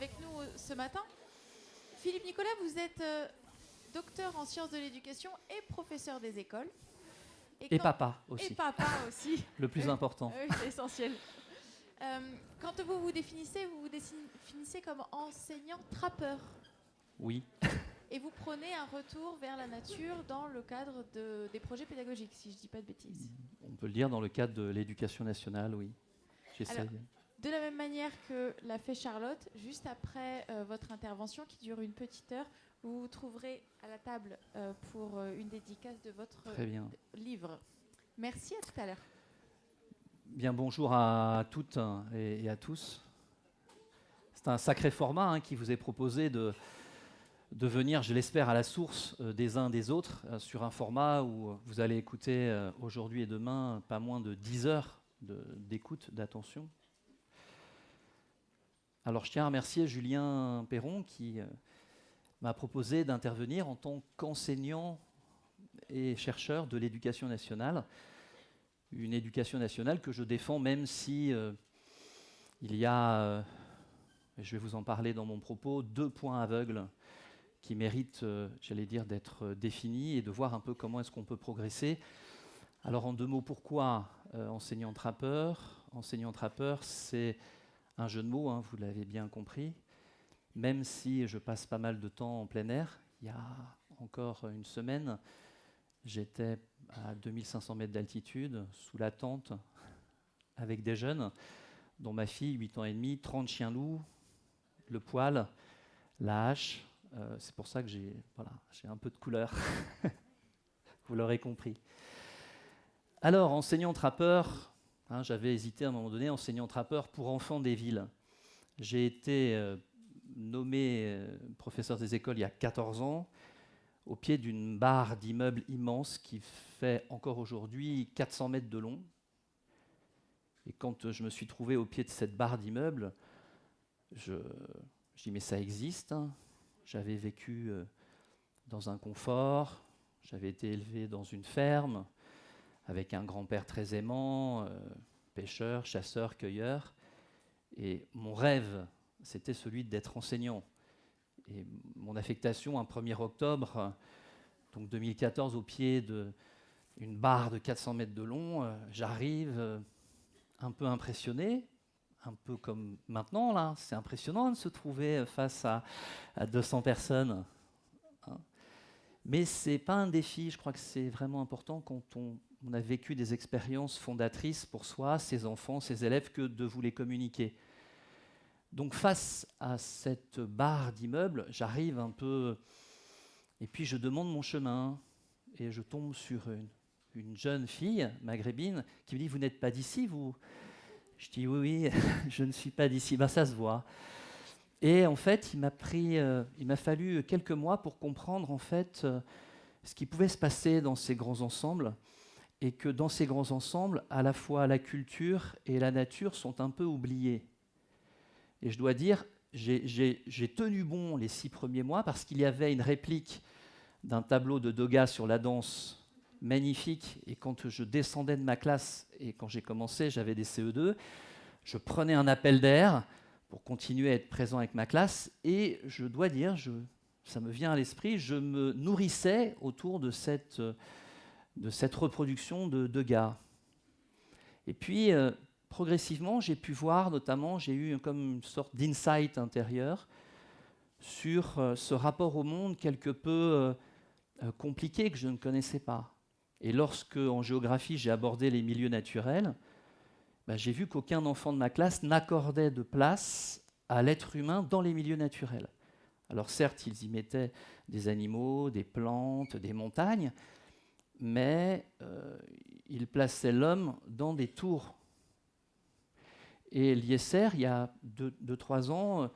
avec nous ce matin. Philippe Nicolas, vous êtes docteur en sciences de l'éducation et professeur des écoles. Et papa aussi. Et papa aussi. Le plus important. Oui, c'est essentiel. Quand vous vous définissez comme enseignant trappeur. Oui. Et vous prenez un retour vers la nature dans le cadre des projets pédagogiques, si je ne dis pas de bêtises. On peut le dire dans le cadre de l'éducation nationale, oui. J'essaie. De la même manière que l'a fait Charlotte, juste après votre intervention qui dure une petite heure, vous vous trouverez à la table pour une dédicace de votre livre. Merci, à tout à l'heure. Bien, bonjour à toutes et à tous. C'est un sacré format qui vous est proposé de venir, je l'espère, à la source des uns des autres, sur un format où vous allez écouter aujourd'hui et demain pas moins de 10 heures d'écoute, d'attention. Alors je tiens à remercier Julien Perron qui m'a proposé d'intervenir en tant qu'enseignant et chercheur de l'éducation nationale. Une éducation nationale que je défends même si il y a, je vais vous en parler dans mon propos, 2 points aveugles qui méritent, j'allais dire, d'être définis et de voir un peu comment est-ce qu'on peut progresser. Alors en 2 mots, pourquoi enseignant-trappeur ? Enseignant-trappeur, c'est un jeu de mots, vous l'avez bien compris, même si je passe pas mal de temps en plein air. Il y a encore une semaine, j'étais à 2500 mètres d'altitude, sous la tente, avec des jeunes, dont ma fille, 8 ans et demi, 30 chiens loups, le poil, la hache. C'est pour ça que j'ai un peu de couleur. Vous l'aurez compris. Alors, enseignant-trappeur, j'avais hésité à un moment donné, enseignant-trappeur pour enfants des villes. J'ai été nommé professeur des écoles il y a 14 ans, au pied d'une barre d'immeubles immense qui fait encore aujourd'hui 400 mètres de long. Et quand je me suis trouvé au pied de cette barre d'immeubles, je dis mais ça existe. J'avais vécu dans un confort, j'avais été élevé dans une ferme, avec un grand-père très aimant, pêcheur, chasseur, cueilleur. Et mon rêve, c'était celui d'être enseignant. Et mon affectation, un 1er octobre, donc 2014, au pied d'une barre de 400 mètres de long, j'arrive un peu impressionné, un peu comme maintenant, là. C'est impressionnant de se trouver face à 200 personnes. Mais ce n'est pas un défi, je crois que c'est vraiment important quand on a vécu des expériences fondatrices pour soi, ses enfants, ses élèves, que de vous les communiquer. Donc face à cette barre d'immeubles, j'arrive un peu, et puis je demande mon chemin, et je tombe sur une jeune fille maghrébine qui me dit « Vous n'êtes pas d'ici, vous ?» Je dis « Oui, je ne suis pas d'ici. » Ben, ça se voit. Et en fait, il m'a fallu quelques mois pour comprendre en fait ce qui pouvait se passer dans ces grands ensembles, et que dans ces grands ensembles, à la fois la culture et la nature sont un peu oubliées. Et je dois dire, j'ai tenu bon les 6 premiers mois parce qu'il y avait une réplique d'un tableau de Degas sur la danse magnifique. Et quand je descendais de ma classe, et quand j'ai commencé, j'avais des CE2, je prenais un appel d'air pour continuer à être présent avec ma classe. Et je dois dire, ça me vient à l'esprit, je me nourrissais autour de cette reproduction de Degas. Et puis, progressivement, j'ai pu voir, notamment, j'ai eu comme une sorte d'insight intérieur sur ce rapport au monde quelque peu compliqué que je ne connaissais pas. Et lorsque, en géographie, j'ai abordé les milieux naturels, j'ai vu qu'aucun enfant de ma classe n'accordait de place à l'être humain dans les milieux naturels. Alors certes, ils y mettaient des animaux, des plantes, des montagnes, mais ils plaçaient l'homme dans des tours. Et l'ISR, il y a 2-3 ans,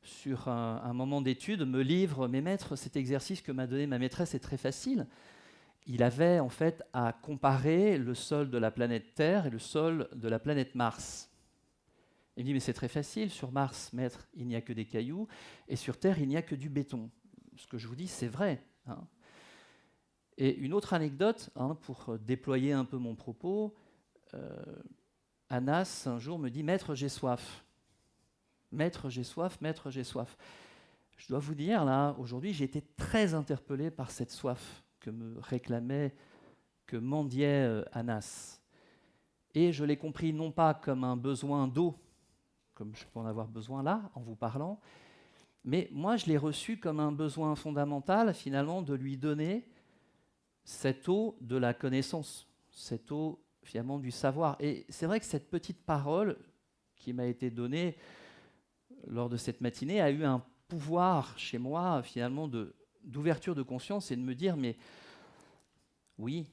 sur un moment d'étude, me livre, mais maître, cet exercice que m'a donné ma maîtresse est très facile. Il avait en fait à comparer le sol de la planète Terre et le sol de la planète Mars. Il me dit, mais c'est très facile, sur Mars, maître, il n'y a que des cailloux, et sur Terre, il n'y a que du béton. Ce que je vous dis, c'est vrai. Et une autre anecdote, pour déployer un peu mon propos, Anas, un jour, me dit « Maître, j'ai soif ». Maître, j'ai soif, maître, j'ai soif. Je dois vous dire, là, aujourd'hui, j'ai été très interpellé par cette soif que me réclamait, que mendiait Anas. Et je l'ai compris non pas comme un besoin d'eau, comme je peux en avoir besoin là, en vous parlant, mais moi, je l'ai reçu comme un besoin fondamental, finalement, de lui donner cette eau de la connaissance, cette eau, finalement, du savoir. Et c'est vrai que cette petite parole qui m'a été donnée lors de cette matinée a eu un pouvoir chez moi, finalement, d'ouverture de conscience et de me dire, mais oui,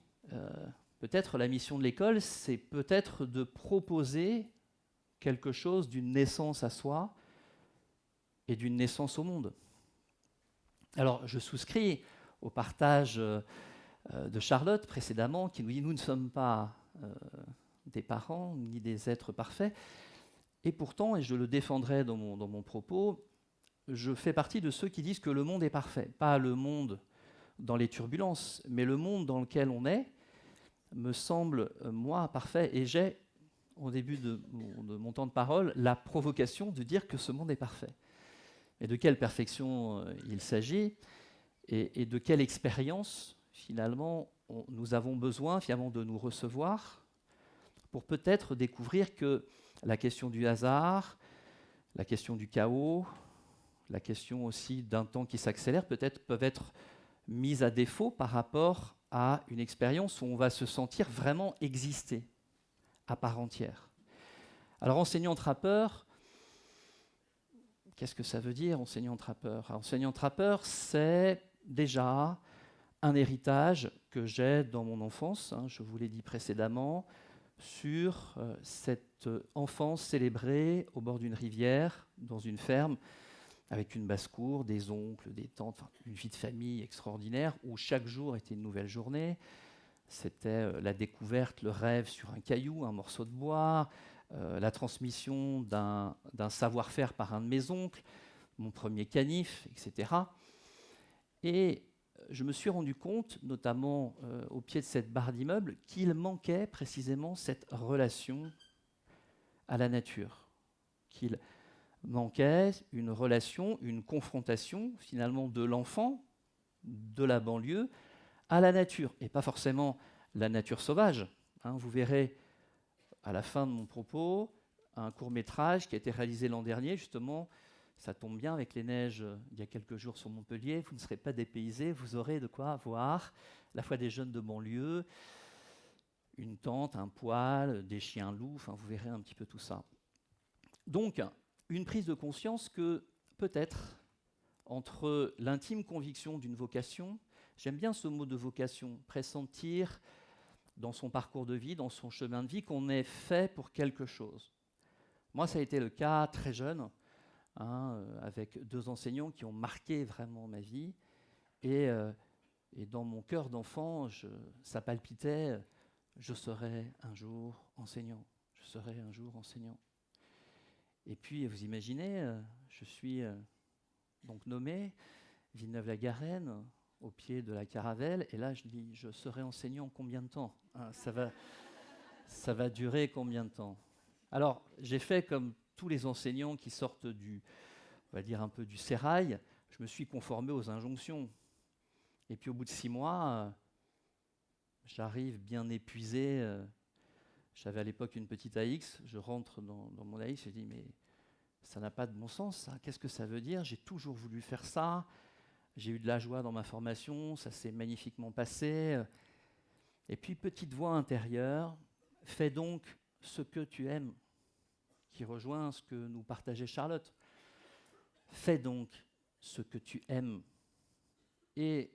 peut-être la mission de l'école, c'est peut-être de proposer quelque chose d'une naissance à soi et d'une naissance au monde. Alors, je souscris au partage de Charlotte précédemment, qui nous dit « nous ne sommes pas des parents ni des êtres parfaits ». Et pourtant, et je le défendrai dans mon propos, je fais partie de ceux qui disent que le monde est parfait. Pas le monde dans les turbulences, mais le monde dans lequel on est me semble, moi, parfait. Et j'ai, au début de mon temps de parole, la provocation de dire que ce monde est parfait. Et de quelle perfection il s'agit, et de quelle expérience, finalement, nous avons besoin, finalement, de nous recevoir pour peut-être découvrir que la question du hasard, la question du chaos, la question aussi d'un temps qui s'accélère, peut-être peuvent être mises à défaut par rapport à une expérience où on va se sentir vraiment exister à part entière. Alors, enseignant-trappeur, qu'est-ce que ça veut dire, enseignant-trappeur ? Enseignant-trappeur, c'est déjà un héritage que j'ai dans mon enfance, je vous l'ai dit précédemment, sur cette enfance célébrée au bord d'une rivière, dans une ferme, avec une basse-cour, des oncles, des tantes, une vie de famille extraordinaire, où chaque jour était une nouvelle journée. C'était la découverte, le rêve sur un caillou, un morceau de bois, la transmission d'un savoir-faire par un de mes oncles, mon premier canif, etc. Et je me suis rendu compte, notamment au pied de cette barre d'immeuble, qu'il manquait précisément cette relation à la nature, qu'il manquait une relation, une confrontation finalement de l'enfant, de la banlieue, à la nature, et pas forcément la nature sauvage. Vous verrez à la fin de mon propos un court-métrage qui a été réalisé l'an dernier, justement. Ça tombe bien avec les neiges il y a quelques jours sur Montpellier. Vous ne serez pas dépaysés, vous aurez de quoi voir à la fois des jeunes de banlieue, une tente, un poêle, des chiens loups, vous verrez un petit peu tout ça. Donc, une prise de conscience que peut-être, entre l'intime conviction d'une vocation, j'aime bien ce mot de vocation, pressentir dans son parcours de vie, dans son chemin de vie, qu'on est fait pour quelque chose. Moi, ça a été le cas très jeune, avec 2 enseignants qui ont marqué vraiment ma vie. Et dans mon cœur d'enfant, ça palpitait, je serai un jour enseignant, je serai un jour enseignant. Et puis, vous imaginez, je suis donc nommé Villeneuve-la-Garenne, au pied de la Caravelle, et là, je dis, je serai enseignant combien de temps ? Ça va durer combien de temps ? Alors, j'ai fait comme tous les enseignants qui sortent on va dire un peu du sérail, je me suis conformé aux injonctions. Et puis au bout de 6 mois, j'arrive bien épuisé. J'avais à l'époque une petite AX, je rentre dans mon AX, je dis mais ça n'a pas de bon sens, ça. Qu'est-ce que ça veut dire ? J'ai toujours voulu faire ça, j'ai eu de la joie dans ma formation, ça s'est magnifiquement passé. Et puis petite voix intérieure, fais donc ce que tu aimes, qui rejoint ce que nous partageait Charlotte. Fais donc ce que tu aimes. Et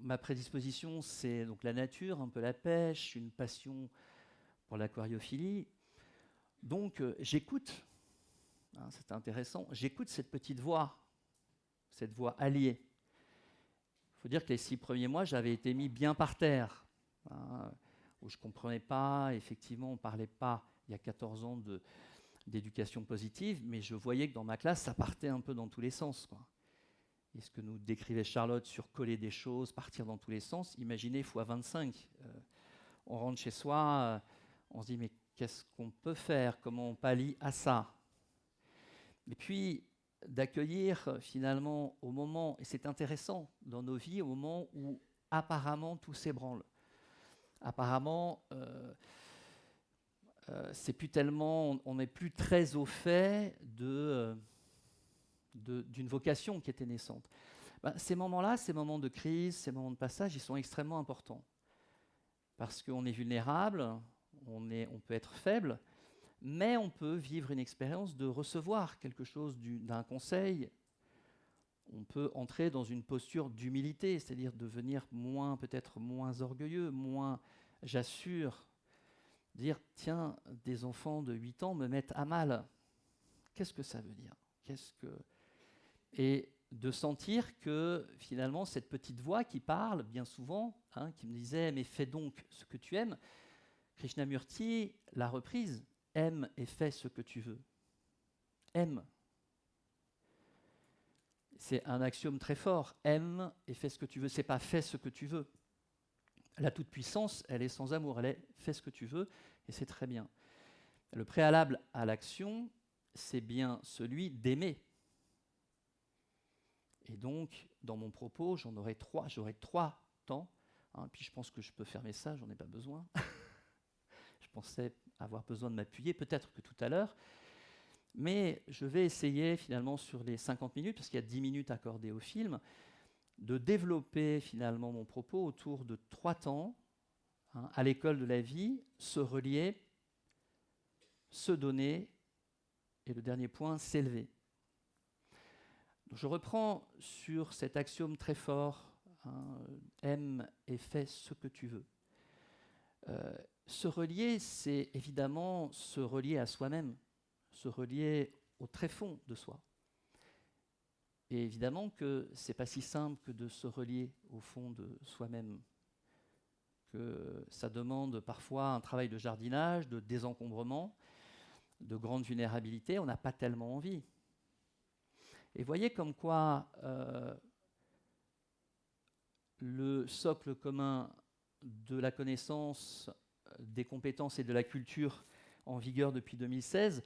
ma prédisposition, c'est donc la nature, un peu la pêche, une passion pour l'aquariophilie. Donc j'écoute, c'est intéressant, j'écoute cette petite voix alliée. Il faut dire que les 6 premiers mois, j'avais été mis bien par terre, où je ne comprenais pas, effectivement, on ne parlait pas, il y a 14 ans, d'éducation positive, mais je voyais que dans ma classe, ça partait un peu dans tous les sens, quoi. Et ce que nous décrivait Charlotte sur coller des choses, partir dans tous les sens, imaginez x25. On rentre chez soi, on se dit mais qu'est-ce qu'on peut faire ? Comment on pallie à ça ? Et puis d'accueillir finalement au moment, et c'est intéressant dans nos vies, au moment où apparemment tout s'ébranle. Apparemment, c'est plus tellement, on n'est plus très au fait d'une vocation qui était naissante. Ces moments-là, ces moments de crise, ces moments de passage, ils sont extrêmement importants. Parce qu'on est vulnérable, on peut être faible, mais on peut vivre une expérience de recevoir quelque chose d'un conseil. On peut entrer dans une posture d'humilité, c'est-à-dire devenir peut-être moins orgueilleux, moins j'assure, dire tiens, des enfants de 8 ans me mettent à mal. Qu'est-ce que ça veut dire ? Et de sentir que finalement cette petite voix qui parle bien souvent, qui me disait mais fais donc ce que tu aimes, Krishnamurti l'a reprise. Aime et fais ce que tu veux. Aime. C'est un axiome très fort. Aime et fais ce que tu veux. C'est pas fais ce que tu veux. La toute-puissance, elle est sans amour. Elle est fais ce que tu veux et c'est très bien. Le préalable à l'action, c'est bien celui d'aimer. Et donc, dans mon propos, j'aurai trois temps. Puis je pense que je peux fermer ça, j'en ai pas besoin. Je pensais avoir besoin de m'appuyer, peut-être que tout à l'heure. Mais je vais essayer finalement sur les 50 minutes, parce qu'il y a 10 minutes accordées au film, de développer finalement mon propos autour de 3 temps. À l'école de la vie, se relier, se donner, et le dernier point, s'élever. Donc je reprends sur cet axiome très fort, aime et fais ce que tu veux. Se relier, c'est évidemment se relier à soi-même, se relier au tréfonds de soi. Et évidemment que ce n'est pas si simple que de se relier au fond de soi-même, que ça demande parfois un travail de jardinage, de désencombrement, de grande vulnérabilité, on n'a pas tellement envie. Et voyez comme quoi le socle commun de la connaissance, des compétences et de la culture en vigueur depuis 2016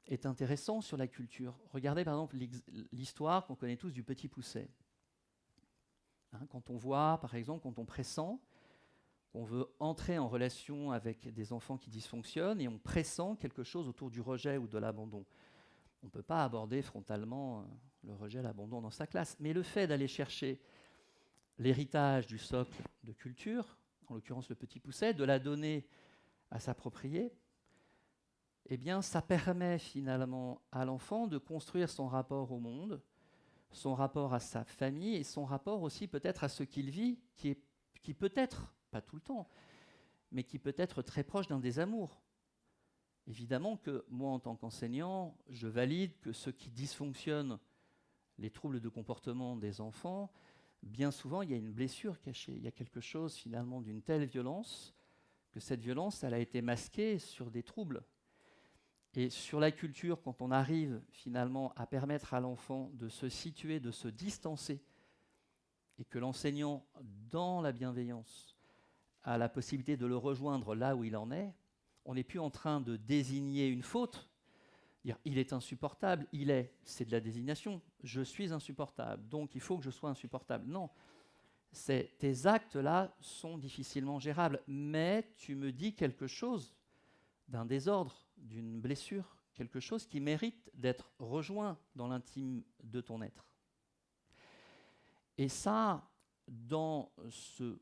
est intéressant sur la culture. Regardez par exemple l'histoire qu'on connaît tous du Petit Poucet. Quand on voit, par exemple, quand on pressent qu'on veut entrer en relation avec des enfants qui dysfonctionnent et on pressent quelque chose autour du rejet ou de l'abandon. On ne peut pas aborder frontalement le rejet, l'abandon dans sa classe. Mais le fait d'aller chercher l'héritage du socle de culture, en l'occurrence le Petit Poucet, de la donner à s'approprier, eh bien, ça permet finalement à l'enfant de construire son rapport au monde, son rapport à sa famille et son rapport aussi peut-être à ce qu'il vit, qui peut être, pas tout le temps, mais qui peut être très proche d'un désamour. Évidemment que moi, en tant qu'enseignant, je valide que ce qui dysfonctionne, les troubles de comportement des enfants, bien souvent, il y a une blessure cachée. Il y a quelque chose finalement d'une telle violence que cette violence, elle a été masquée sur des troubles. Et sur la culture, quand on arrive finalement à permettre à l'enfant de se situer, de se distancer, et que l'enseignant, dans la bienveillance, a la possibilité de le rejoindre là où il en est, on n'est plus en train de désigner une faute, dire il est insupportable, c'est de la désignation, je suis insupportable, donc il faut que je sois insupportable. Non, tes actes-là sont difficilement gérables, mais tu me dis quelque chose d'un désordre, d'une blessure, quelque chose qui mérite d'être rejoint dans l'intime de ton être. Et ça, dans ce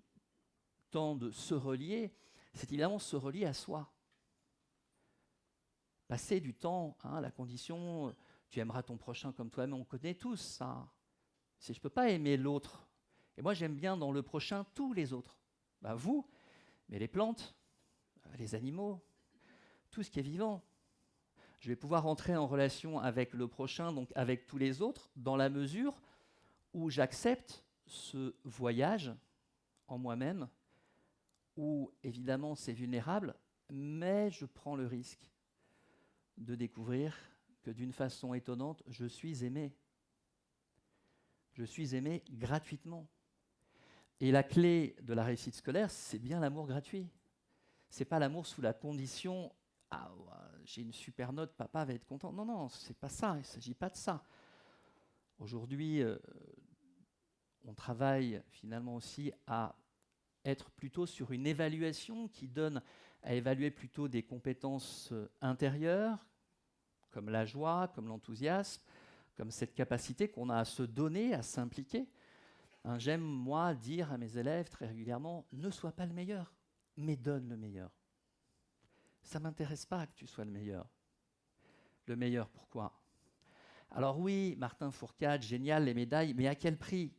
temps de se relier, c'est évidemment se relier à soi. Passer du temps, la condition, tu aimeras ton prochain comme toi-même, on connaît tous ça. Je ne peux pas aimer l'autre. Et moi, j'aime bien dans le prochain tous les autres. Vous, mais les plantes, les animaux, tout ce qui est vivant. Je vais pouvoir entrer en relation avec le prochain, donc avec tous les autres, dans la mesure où j'accepte ce voyage en moi-même, où évidemment c'est vulnérable, mais je prends le risque de découvrir que d'une façon étonnante, je suis aimé. Je suis aimé gratuitement. Et la clé de la réussite scolaire, c'est bien l'amour gratuit. Ce n'est pas l'amour sous la condition Ah, j'ai une super note, papa va être content. Non, non, c'est pas ça, il ne s'agit pas de ça. Aujourd'hui, on travaille finalement aussi à être plutôt sur une évaluation qui donne à évaluer plutôt des compétences intérieures, comme la joie, comme l'enthousiasme, comme cette capacité qu'on a à se donner, à s'impliquer. J'aime, moi, dire à mes élèves très régulièrement, ne sois pas le meilleur, mais donne le meilleur. Ça ne m'intéresse pas que tu sois le meilleur. Le meilleur, pourquoi ? Alors oui, Martin Fourcade, génial, les médailles, mais à quel prix ?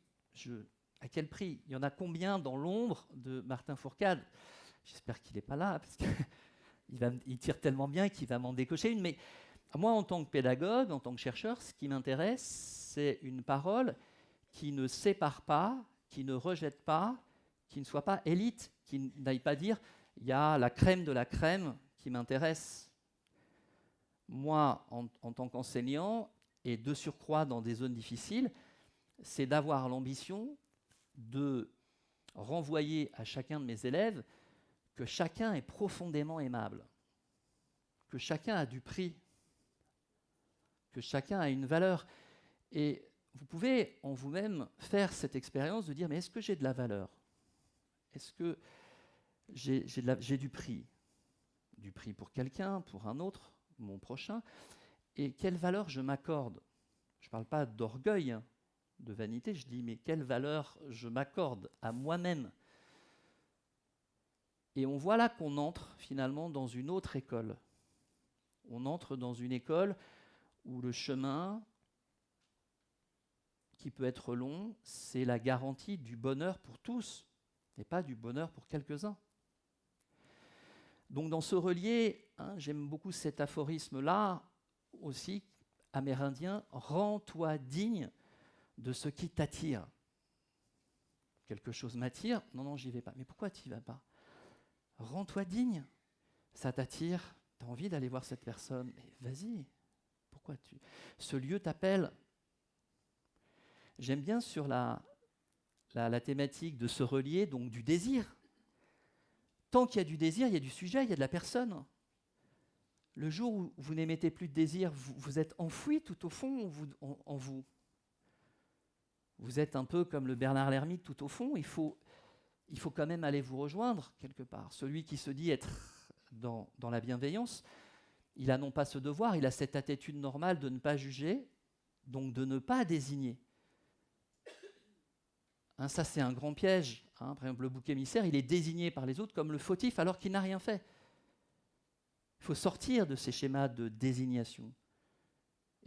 À quel prix ? Il y en a combien dans l'ombre de Martin Fourcade ? J'espère qu'il n'est pas là, parce qu'il tire tellement bien qu'il va m'en décocher une. Mais moi, en tant que pédagogue, en tant que chercheur, ce qui m'intéresse, c'est une parole qui ne sépare pas, qui ne rejette pas, qui ne soit pas élite, qui n'aille pas dire « il y a la crème de la crème qui m'intéresse ». Moi, en tant qu'enseignant, et de surcroît dans des zones difficiles, c'est d'avoir l'ambition de renvoyer à chacun de mes élèves que chacun est profondément aimable, que chacun a du prix, que chacun a une valeur. Et vous pouvez en vous-même faire cette expérience de dire, mais est-ce que j'ai de la valeur ? Est-ce que j'ai du prix ? Du prix pour quelqu'un, pour un autre, mon prochain. Et quelle valeur je m'accorde ? Je ne parle pas d'orgueil, de vanité, je dis, mais quelle valeur je m'accorde à moi-même ? Et on voit là qu'on entre finalement dans une autre école. On entre dans une école où le chemin, qui peut être long, c'est la garantie du bonheur pour tous, et pas du bonheur pour quelques-uns. Donc dans ce relier, j'aime beaucoup cet aphorisme-là aussi, amérindien, « Rends-toi digne de ce qui t'attire ». Quelque chose m'attire, non, j'y vais pas. Mais pourquoi tu n'y vas pas ? Rends-toi digne, ça t'attire, tu as envie d'aller voir cette personne, mais vas-y, ce lieu t'appelle. J'aime bien sur la thématique de ce relier, donc du désir. Tant qu'il y a du désir, il y a du sujet, il y a de la personne. Le jour où vous n'émettez plus de désir, vous êtes enfoui tout au fond en vous. Vous êtes un peu comme le Bernard l'ermite tout au fond, il faut quand même aller vous rejoindre quelque part. Celui qui se dit être dans la bienveillance, il a non pas ce devoir, il a cette attitude normale de ne pas juger, donc de ne pas désigner. Ça, c'est un grand piège. Par exemple, le bouc émissaire, il est désigné par les autres comme le fautif alors qu'il n'a rien fait. Il faut sortir de ces schémas de désignation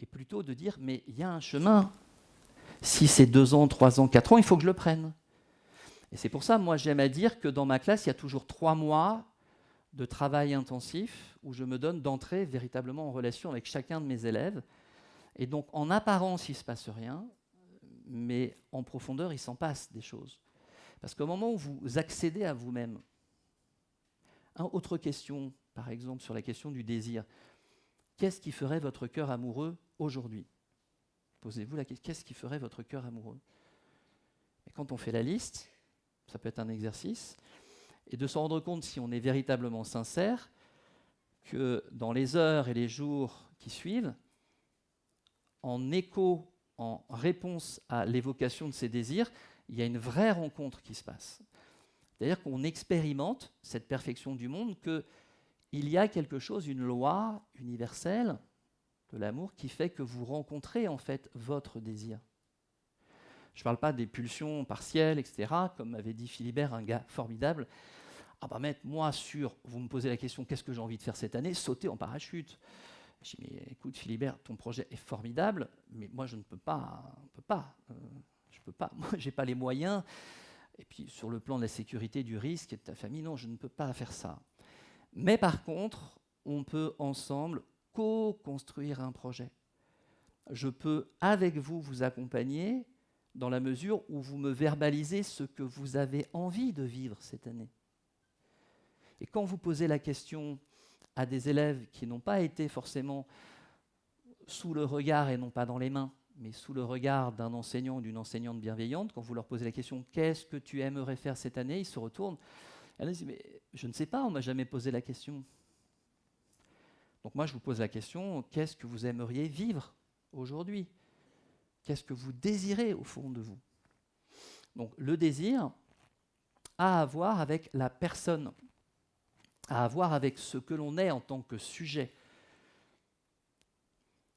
et plutôt de dire, mais il y a un chemin. Si c'est 2 ans, 3 ans, 4 ans, il faut que je le prenne. Et c'est pour ça, moi, j'aime à dire que dans ma classe, il y a toujours 3 mois de travail intensif où je me donne d'entrer véritablement en relation avec chacun de mes élèves. Et donc, en apparence, il ne se passe rien, mais en profondeur, il s'en passe des choses. Parce qu'au moment où vous accédez à vous-même, autre question, par exemple, sur la question du désir. Qu'est-ce qui ferait votre cœur amoureux aujourd'hui ? Posez-vous la question, qu'est-ce qui ferait votre cœur amoureux ? Et quand on fait la liste, ça peut être un exercice, et de se rendre compte si on est véritablement sincère, que dans les heures et les jours qui suivent, en écho, en réponse à l'évocation de ces désirs, il y a une vraie rencontre qui se passe. C'est-à-dire qu'on expérimente cette perfection du monde, qu'il y a quelque chose, une loi universelle de l'amour qui fait que vous rencontrez en fait votre désir. Je ne parle pas des pulsions partielles, etc., comme m'avait dit Philibert, un gars formidable. Ah bah maître, moi vous me posez la question, qu'est-ce que j'ai envie de faire cette année ? Sauter en parachute. Je dis, mais écoute Philibert, ton projet est formidable, mais moi je ne peux pas, je peux pas, moi j'ai pas les moyens. Et puis sur le plan de la sécurité, du risque et de ta famille, non, je ne peux pas faire ça. Mais par contre, on peut ensemble co-construire un projet. Je peux avec vous accompagner dans la mesure où vous me verbalisez ce que vous avez envie de vivre cette année. Et quand vous posez la question à des élèves qui n'ont pas été forcément sous le regard et non pas dans les mains, mais sous le regard d'un enseignant ou d'une enseignante bienveillante, quand vous leur posez la question « Qu'est-ce que tu aimerais faire cette année ?» Ils se retournent. Elles disent « Mais je ne sais pas, on ne m'a jamais posé la question. » Donc moi, je vous pose la question, qu'est-ce que vous aimeriez vivre aujourd'hui ? Qu'est-ce que vous désirez au fond de vous ? Donc le désir a à voir avec la personne, a à voir avec ce que l'on est en tant que sujet.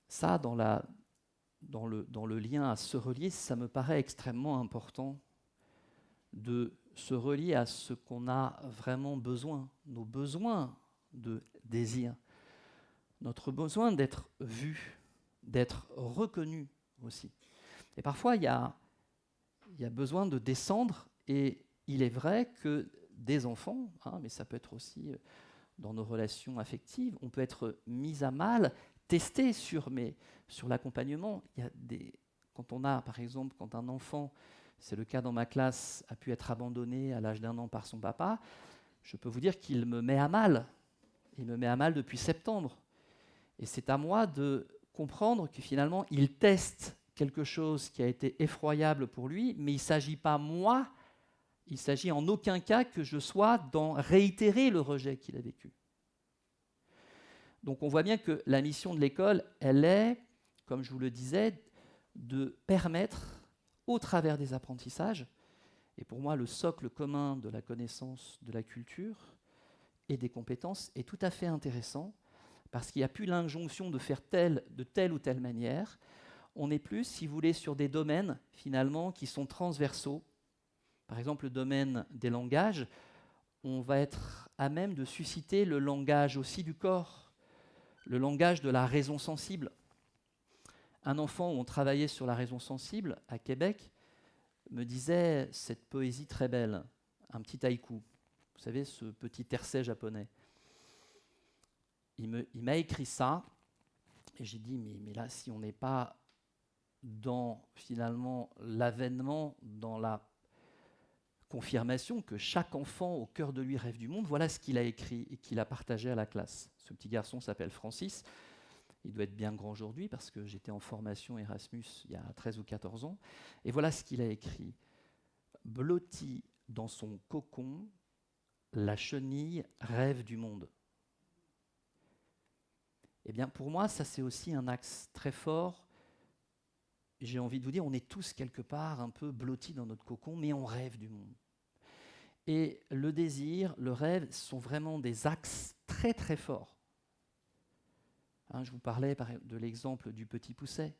Ça, dans le lien à se relier, ça me paraît extrêmement important de se relier à ce qu'on a vraiment besoin, nos besoins de désir, notre besoin d'être vu, d'être reconnu aussi. Et parfois, il y a besoin de descendre, et il est vrai que des enfants, mais ça peut être aussi dans nos relations affectives, on peut être mis à mal, testé sur l'accompagnement. Quand on a, par exemple, quand un enfant, c'est le cas dans ma classe, a pu être abandonné à l'âge d'1 an par son papa, je peux vous dire qu'il me met à mal. Il me met à mal depuis septembre. Et c'est à moi de comprendre que finalement, il teste quelque chose qui a été effroyable pour lui, mais il ne s'agit pas, moi, il s'agit en aucun cas que je sois dans réitérer le rejet qu'il a vécu. Donc on voit bien que la mission de l'école, elle est, comme je vous le disais, de permettre, au travers des apprentissages, et pour moi le socle commun de la connaissance de la culture et des compétences est tout à fait intéressant, parce qu'il n'y a plus l'injonction de faire de telle ou telle manière. On est plus, si vous voulez, sur des domaines, finalement, qui sont transversaux. Par exemple, le domaine des langages, on va être à même de susciter le langage aussi du corps, le langage de la raison sensible. Un enfant où on travaillait sur la raison sensible, à Québec, me disait cette poésie très belle, un petit haïku. Vous savez, ce petit tercet japonais. Il m'a écrit ça, et j'ai dit, mais là, si on n'est pas dans, finalement, l'avènement, dans la confirmation que chaque enfant au cœur de lui rêve du monde, voilà ce qu'il a écrit et qu'il a partagé à la classe. Ce petit garçon s'appelle Francis, il doit être bien grand aujourd'hui parce que j'étais en formation Erasmus il y a 13 ou 14 ans, et voilà ce qu'il a écrit. Blotti dans son cocon, la chenille rêve du monde. Eh bien, pour moi, ça c'est aussi un axe très fort. J'ai envie de vous dire, on est tous quelque part un peu blottis dans notre cocon, mais on rêve du monde. Et le désir, le rêve sont vraiment des axes très très forts. Je vous parlais de l'exemple du petit pousset,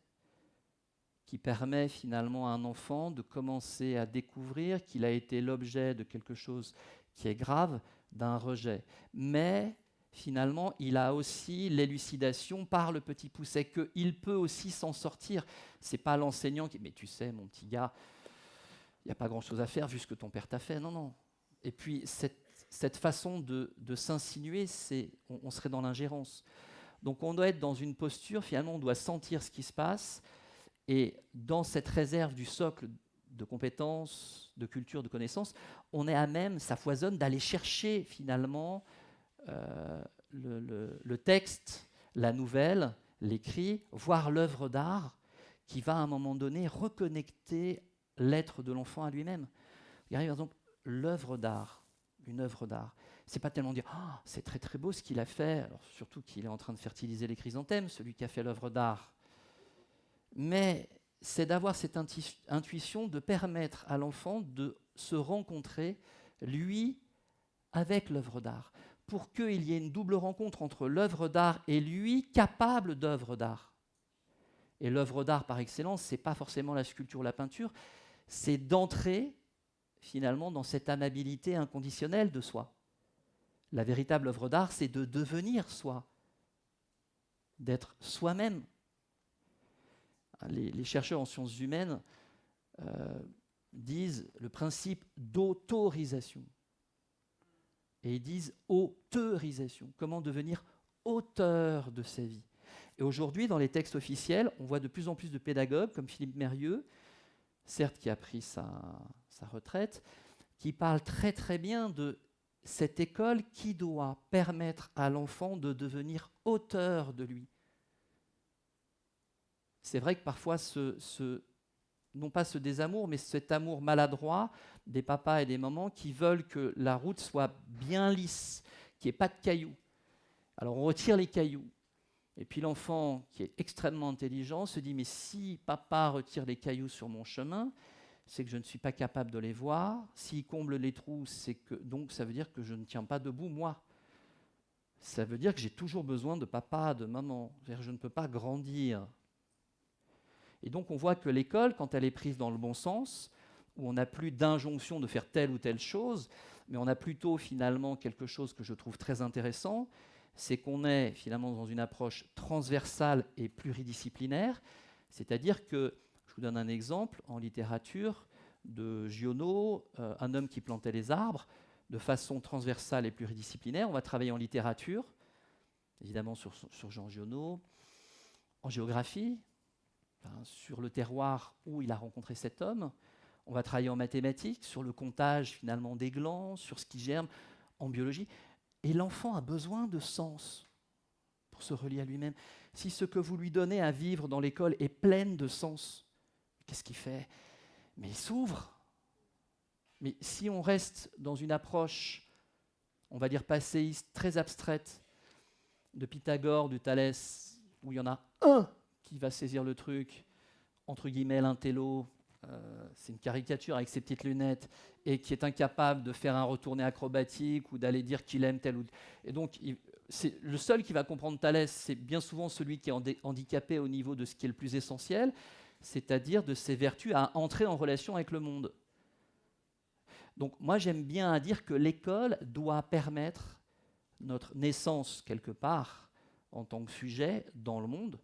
qui permet finalement à un enfant de commencer à découvrir qu'il a été l'objet de quelque chose qui est grave, d'un rejet. Mais finalement, il a aussi l'élucidation par le petit pousset qu'il peut aussi s'en sortir. Ce n'est pas l'enseignant qui dit « mais tu sais, mon petit gars, il n'y a pas grand-chose à faire vu ce que ton père t'a fait ». Non, non. Et puis, cette façon de s'insinuer, on serait dans l'ingérence. Donc, on doit être dans une posture, finalement, on doit sentir ce qui se passe. Et dans cette réserve du socle de compétences, de culture, de connaissances, on est à même, ça foisonne, d'aller chercher, finalement, le texte, la nouvelle, l'écrit, voire l'œuvre d'art, qui va, à un moment donné, reconnecter l'être de l'enfant à lui-même. Regardez, par exemple, l'œuvre d'art, une œuvre d'art. C'est pas tellement dire « c'est très très beau ce qu'il a fait », alors surtout qu'il est en train de fertiliser les chrysanthèmes, celui qui a fait l'œuvre d'art. Mais c'est d'avoir cette intuition de permettre à l'enfant de se rencontrer, lui, avec l'œuvre d'art, pour qu'il y ait une double rencontre entre l'œuvre d'art et lui, capable d'œuvre d'art. Et l'œuvre d'art, par excellence, ce n'est pas forcément la sculpture ou la peinture, c'est d'entrer, finalement, dans cette amabilité inconditionnelle de soi. La véritable œuvre d'art, c'est de devenir soi, d'être soi-même. Les chercheurs en sciences humaines disent le principe d'autorisation. Et ils disent autorisation. Comment devenir auteur de sa vie. Et aujourd'hui, dans les textes officiels, on voit de plus en plus de pédagogues, comme Philippe Mérieux, certes qui a pris sa retraite, qui parle très très bien de cette école qui doit permettre à l'enfant de devenir auteur de lui. C'est vrai que parfois, non pas ce désamour, mais cet amour maladroit des papas et des mamans qui veulent que la route soit bien lisse, qu'il n'y ait pas de cailloux. Alors on retire les cailloux, Et puis l'enfant, qui est extrêmement intelligent, se dit « mais si papa retire les cailloux sur mon chemin, c'est que je ne suis pas capable de les voir. S'il comble les trous, donc ça veut dire que je ne tiens pas debout, moi. Ça veut dire que j'ai toujours besoin de papa, de maman. C'est-à-dire que je ne peux pas grandir. » Et donc on voit que l'école, quand elle est prise dans le bon sens, où on n'a plus d'injonction de faire telle ou telle chose, mais on a plutôt finalement quelque chose que je trouve très intéressant, c'est qu'on est finalement dans une approche transversale et pluridisciplinaire, c'est-à-dire que, je vous donne un exemple, en littérature, de Giono, Un homme qui plantait les arbres, de façon transversale et pluridisciplinaire, on va travailler en littérature, évidemment sur Jean Giono, en géographie, sur le terroir où il a rencontré cet homme. On va travailler en mathématiques, sur le comptage finalement des glands, sur ce qui germe, en biologie. Et l'enfant a besoin de sens pour se relier à lui-même. Si ce que vous lui donnez à vivre dans l'école est plein de sens, qu'est-ce qu'il fait? Mais il s'ouvre. Mais si on reste dans une approche, on va dire passéiste, très abstraite, de Pythagore, de Thalès, où il y en a un qui va saisir le truc, entre guillemets l'intello, c'est une caricature avec ses petites lunettes, et qui est incapable de faire un retourné acrobatique ou d'aller dire qu'il aime tel ou tel. Et donc, c'est le seul qui va comprendre Thalès, c'est bien souvent celui qui est handicapé au niveau de ce qui est le plus essentiel, c'est-à-dire de ses vertus à entrer en relation avec le monde. Donc moi, j'aime bien à dire que l'école doit permettre notre naissance quelque part en tant que sujet dans le monde.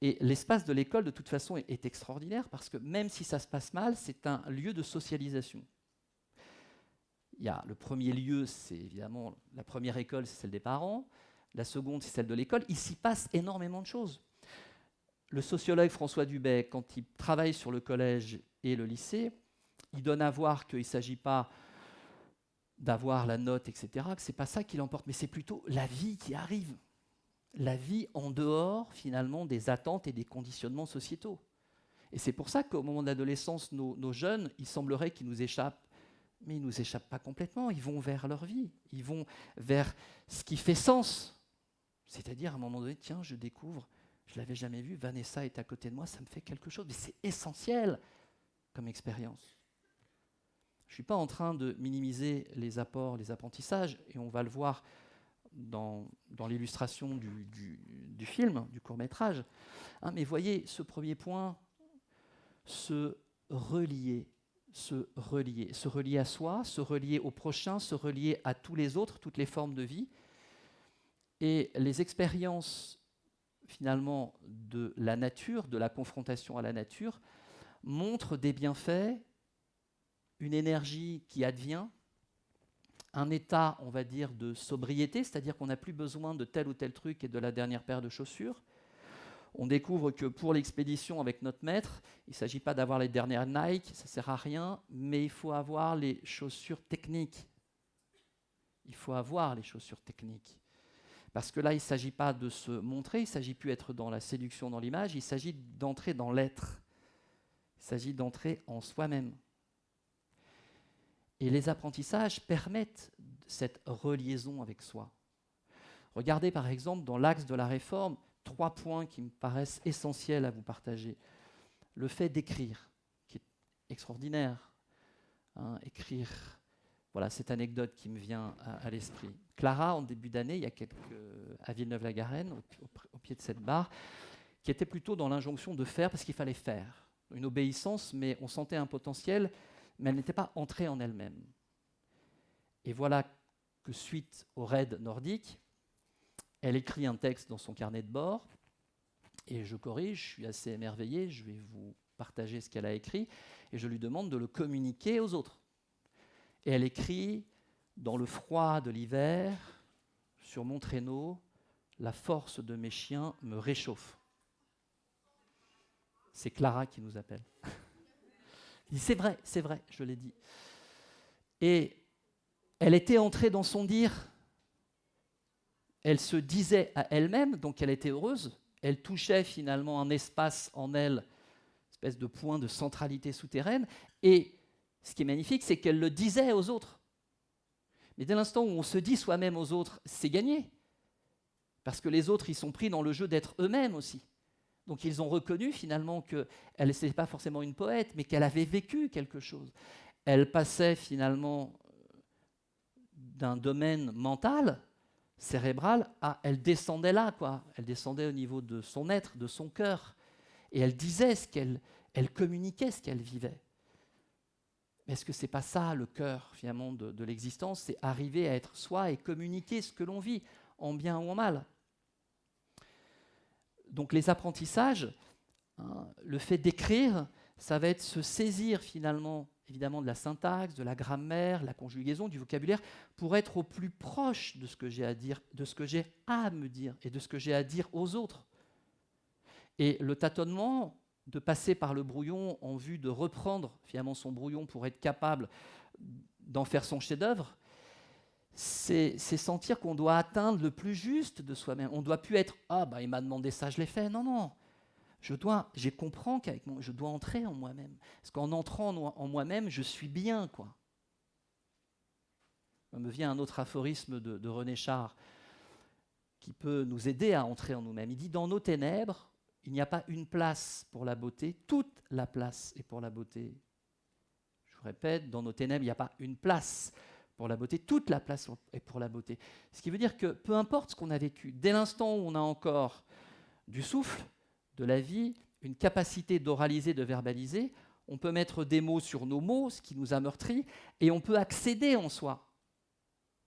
Et l'espace de l'école, de toute façon, est extraordinaire parce que même si ça se passe mal, c'est un lieu de socialisation. Il y a le premier lieu, c'est évidemment la première école, c'est celle des parents. La seconde, c'est celle de l'école. Il s'y passe énormément de choses. Le sociologue François Dubay, quand il travaille sur le collège et le lycée, il donne à voir qu'il ne s'agit pas d'avoir la note, etc., que ce n'est pas ça qui l'emporte, mais c'est plutôt la vie qui arrive. La vie en dehors, finalement, des attentes et des conditionnements sociétaux. Et c'est pour ça qu'au moment de l'adolescence, nos jeunes, il semblerait qu'ils nous échappent. Mais ils ne nous échappent pas complètement, ils vont vers leur vie, ils vont vers ce qui fait sens. C'est-à-dire, à un moment donné, tiens, je découvre, je ne l'avais jamais vu, Vanessa est à côté de moi, ça me fait quelque chose, mais c'est essentiel comme expérience. Je ne suis pas en train de minimiser les apports, les apprentissages, et on va le voir dans l'illustration du film, du court-métrage. Mais voyez, ce premier point, se relier à soi, se relier au prochain, se relier à tous les autres, toutes les formes de vie. Et les expériences, finalement, de la nature, de la confrontation à la nature, montrent des bienfaits, une énergie qui advient, un état, on va dire, de sobriété, c'est-à-dire qu'on n'a plus besoin de tel ou tel truc et de la dernière paire de chaussures. On découvre que pour l'expédition avec notre maître, il ne s'agit pas d'avoir les dernières Nike, ça ne sert à rien, mais il faut avoir les chaussures techniques. Il faut avoir les chaussures techniques. Parce que là, il ne s'agit pas de se montrer, il ne s'agit plus d'être dans la séduction, dans l'image, il s'agit d'entrer dans l'être. Il s'agit d'entrer en soi-même. Et les apprentissages permettent cette reliaison avec soi. Regardez par exemple dans l'axe de la réforme, 3 points qui me paraissent essentiels à vous partager. Le fait d'écrire, qui est extraordinaire. Écrire, voilà cette anecdote qui me vient à l'esprit. Clara, en début d'année, à Villeneuve-la-Garenne, au pied de cette barre, qui était plutôt dans l'injonction de faire parce qu'il fallait faire. Une obéissance, mais on sentait un potentiel, mais elle n'était pas entrée en elle-même. Et voilà que suite au raid nordique, elle écrit un texte dans son carnet de bord, et je corrige, je suis assez émerveillé, je vais vous partager ce qu'elle a écrit, et je lui demande de le communiquer aux autres. Et elle écrit, dans le froid de l'hiver, sur mon traîneau, la force de mes chiens me réchauffe. C'est Clara qui nous appelle. C'est vrai, je l'ai dit. Et elle était entrée dans son dire. Elle se disait à elle-même, donc elle était heureuse. Elle touchait finalement un espace en elle, une espèce de point de centralité souterraine. Et ce qui est magnifique, c'est qu'elle le disait aux autres. Mais dès l'instant où on se dit soi-même aux autres, c'est gagné. Parce que les autres, ils sont pris dans le jeu d'être eux-mêmes aussi. Donc ils ont reconnu finalement qu'elle n'était pas forcément une poète, mais qu'elle avait vécu quelque chose. Elle passait finalement d'un domaine mental, cérébral, à elle descendait là, quoi. Elle descendait au niveau de son être, de son cœur. Et elle disait ce qu'elle, elle communiquait ce qu'elle vivait. Mais est-ce que ce n'est pas ça le cœur finalement de l'existence? C'est arriver à être soi et communiquer ce que l'on vit, en bien ou en mal. Donc les apprentissages, le fait d'écrire, ça va être se saisir finalement, évidemment, de la syntaxe, de la grammaire, la conjugaison, du vocabulaire, pour être au plus proche de ce que j'ai à dire, de ce que j'ai à me dire et de ce que j'ai à dire aux autres. Et le tâtonnement, de passer par le brouillon en vue de reprendre finalement son brouillon pour être capable d'en faire son chef-d'œuvre, c'est sentir qu'on doit atteindre le plus juste de soi-même. On ne doit plus être « Ah, bah, il m'a demandé ça, je l'ai fait ». Non, non. Je comprends qu'avec moi, je dois entrer en moi-même. Parce qu'en entrant en moi-même, je suis bien, quoi. Il me vient un autre aphorisme de René Char qui peut nous aider à entrer en nous-mêmes. Il dit « Dans nos ténèbres, il n'y a pas une place pour la beauté, toute la place est pour la beauté. » Je vous répète, dans nos ténèbres, il n'y a pas une place pour la beauté, toute la place est pour la beauté. Ce qui veut dire que peu importe ce qu'on a vécu, dès l'instant où on a encore du souffle, de la vie, une capacité d'oraliser, de verbaliser, on peut mettre des mots sur nos mots, ce qui nous a meurtris, et on peut accéder en soi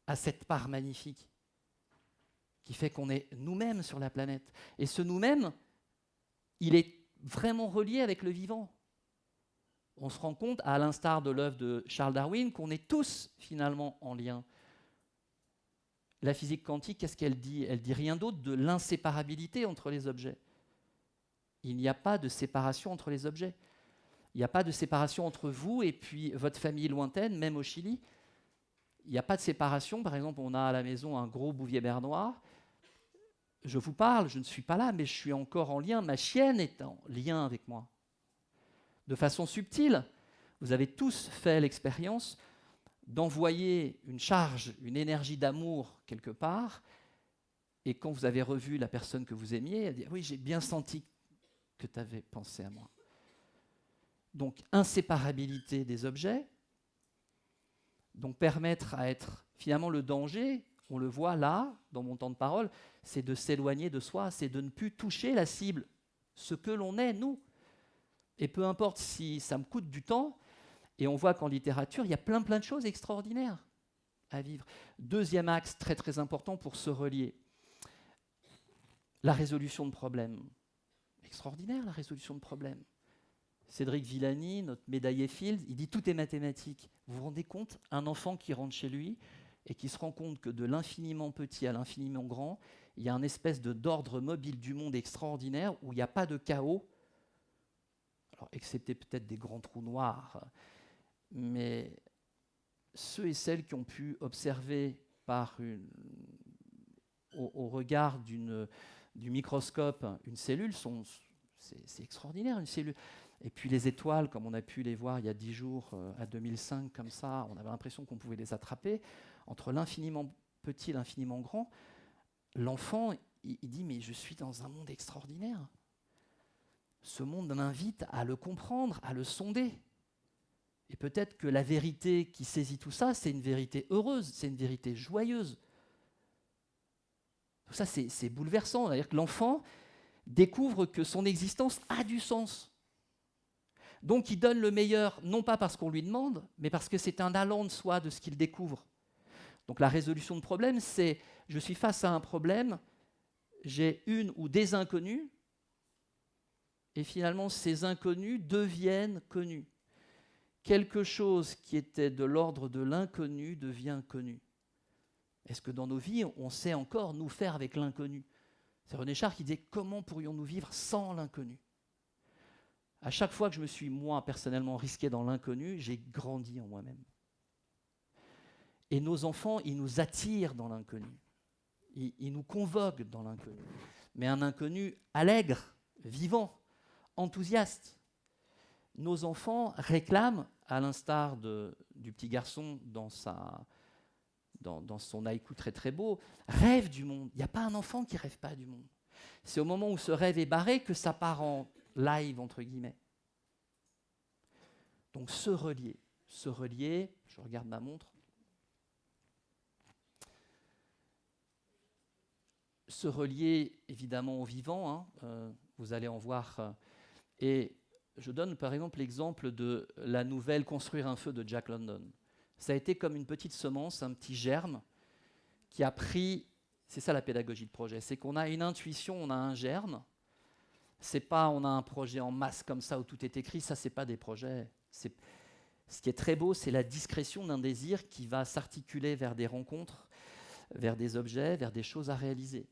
à cette part magnifique qui fait qu'on est nous-mêmes sur la planète. Et ce nous-mêmes, il est vraiment relié avec le vivant. On se rend compte, à l'instar de l'œuvre de Charles Darwin, qu'on est tous finalement en lien. La physique quantique, qu'est-ce qu'elle dit? Elle dit rien d'autre de l'inséparabilité entre les objets. Il n'y a pas de séparation entre les objets. Il n'y a pas de séparation entre vous et puis votre famille lointaine, même au Chili. Il n'y a pas de séparation. Par exemple, on a à la maison un gros bouvier noir. Je vous parle, je ne suis pas là, mais je suis encore en lien. Ma chienne est en lien avec moi. De façon subtile, vous avez tous fait l'expérience d'envoyer une charge, une énergie d'amour quelque part, et quand vous avez revu la personne que vous aimiez, elle dit « Oui, j'ai bien senti que tu avais pensé à moi ». Donc, inséparabilité des objets, donc permettre à être, finalement le danger, on le voit là, dans mon temps de parole, c'est de s'éloigner de soi, c'est de ne plus toucher la cible, ce que l'on est, nous. Et peu importe si ça me coûte du temps, et on voit qu'en littérature, il y a plein de choses extraordinaires à vivre. Deuxième axe très très important pour se relier, la résolution de problèmes. Extraordinaire la résolution de problèmes. Cédric Villani, notre médaillé Fields, il dit tout est mathématique. Vous vous rendez compte, un enfant qui rentre chez lui et qui se rend compte que de l'infiniment petit à l'infiniment grand, il y a une espèce d'ordre mobile du monde extraordinaire où il n'y a pas de chaos, alors excepté peut-être des grands trous noirs, mais ceux et celles qui ont pu observer au regard du microscope une cellule, c'est extraordinaire une cellule. Et puis les étoiles, comme on a pu les voir il y a 10 jours à 2005, comme ça, on avait l'impression qu'on pouvait les attraper. Entre l'infiniment petit et l'infiniment grand, l'enfant, il dit « mais je suis dans un monde extraordinaire ». Ce monde m'invite à le comprendre, à le sonder. Et peut-être que la vérité qui saisit tout ça, c'est une vérité heureuse, c'est une vérité joyeuse. Tout ça, c'est bouleversant. C'est-à-dire que l'enfant découvre que son existence a du sens. Donc il donne le meilleur, non pas parce qu'on lui demande, mais parce que c'est un allant de soi de ce qu'il découvre. Donc la résolution de problème, c'est je suis face à un problème, j'ai une ou des inconnus, et finalement ces inconnus deviennent connus. Quelque chose qui était de l'ordre de l'inconnu devient connu. Est-ce que dans nos vies, on sait encore nous faire avec l'inconnu? C'est René Char qui disait « Comment pourrions-nous vivre sans l'inconnu ?» À chaque fois que je me suis, moi, personnellement risqué dans l'inconnu, j'ai grandi en moi-même. Et nos enfants, ils nous attirent dans l'inconnu. Ils nous convoquent dans l'inconnu. Mais un inconnu allègre, vivant, enthousiaste. Nos enfants réclament, à l'instar du petit garçon dans dans son haïku très très beau, rêve du monde. Il n'y a pas un enfant qui ne rêve pas du monde. C'est au moment où ce rêve est barré que ça part en live, entre guillemets. Donc se relier, je regarde ma montre, se relier évidemment au vivant, vous allez en voir. Et je donne par exemple l'exemple de la nouvelle Construire un feu de Jack London. Ça a été comme une petite semence, un petit germe qui a pris, c'est ça la pédagogie de projet, c'est qu'on a une intuition, on a un germe, c'est pas on a un projet en masse comme ça où tout est écrit, ça c'est pas des projets. Ce qui est très beau, c'est la discrétion d'un désir qui va s'articuler vers des rencontres, vers des objets, vers des choses à réaliser.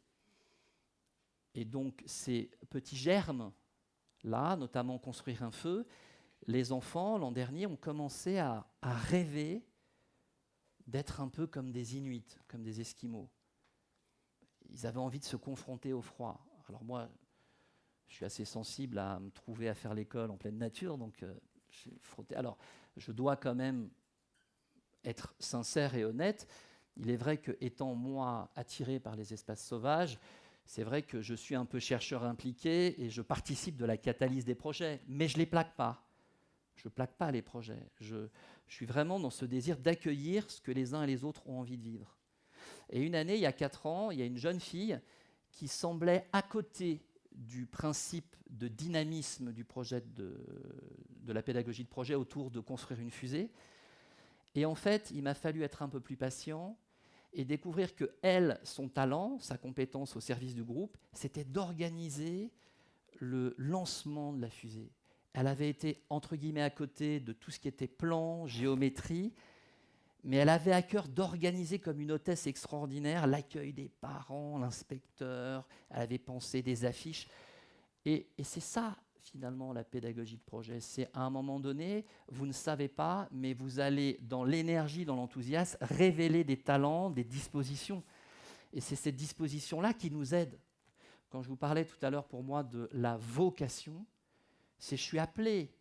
Et donc ces petits germes, là, notamment Construire un feu, les enfants, l'an dernier, ont commencé à rêver d'être un peu comme des Inuits, comme des Esquimaux. Ils avaient envie de se confronter au froid. Alors moi, je suis assez sensible à me trouver à faire l'école en pleine nature, donc j'ai frotté. Alors, je dois quand même être sincère et honnête. Il est vrai que, étant moi attiré par les espaces sauvages, c'est vrai que je suis un peu chercheur impliqué et je participe de la catalyse des projets, mais je ne les plaque pas. Je ne plaque pas les projets. Je suis vraiment dans ce désir d'accueillir ce que les uns et les autres ont envie de vivre. Et une année, il y a 4 ans, il y a une jeune fille qui semblait à côté du principe de dynamisme du projet de la pédagogie de projet autour de construire une fusée. Et en fait, il m'a fallu être un peu plus patient et découvrir que elle, son talent, sa compétence au service du groupe, c'était d'organiser le lancement de la fusée. Elle avait été, entre guillemets, à côté de tout ce qui était plan, géométrie, mais elle avait à cœur d'organiser comme une hôtesse extraordinaire l'accueil des parents, l'inspecteur, elle avait pensé des affiches. Et c'est ça, finalement, la pédagogie de projet. C'est à un moment donné, vous ne savez pas, mais vous allez, dans l'énergie, dans l'enthousiasme, révéler des talents, des dispositions. Et c'est cette disposition-là qui nous aide. Quand je vous parlais tout à l'heure, pour moi, de la vocation, c'est je suis appelé,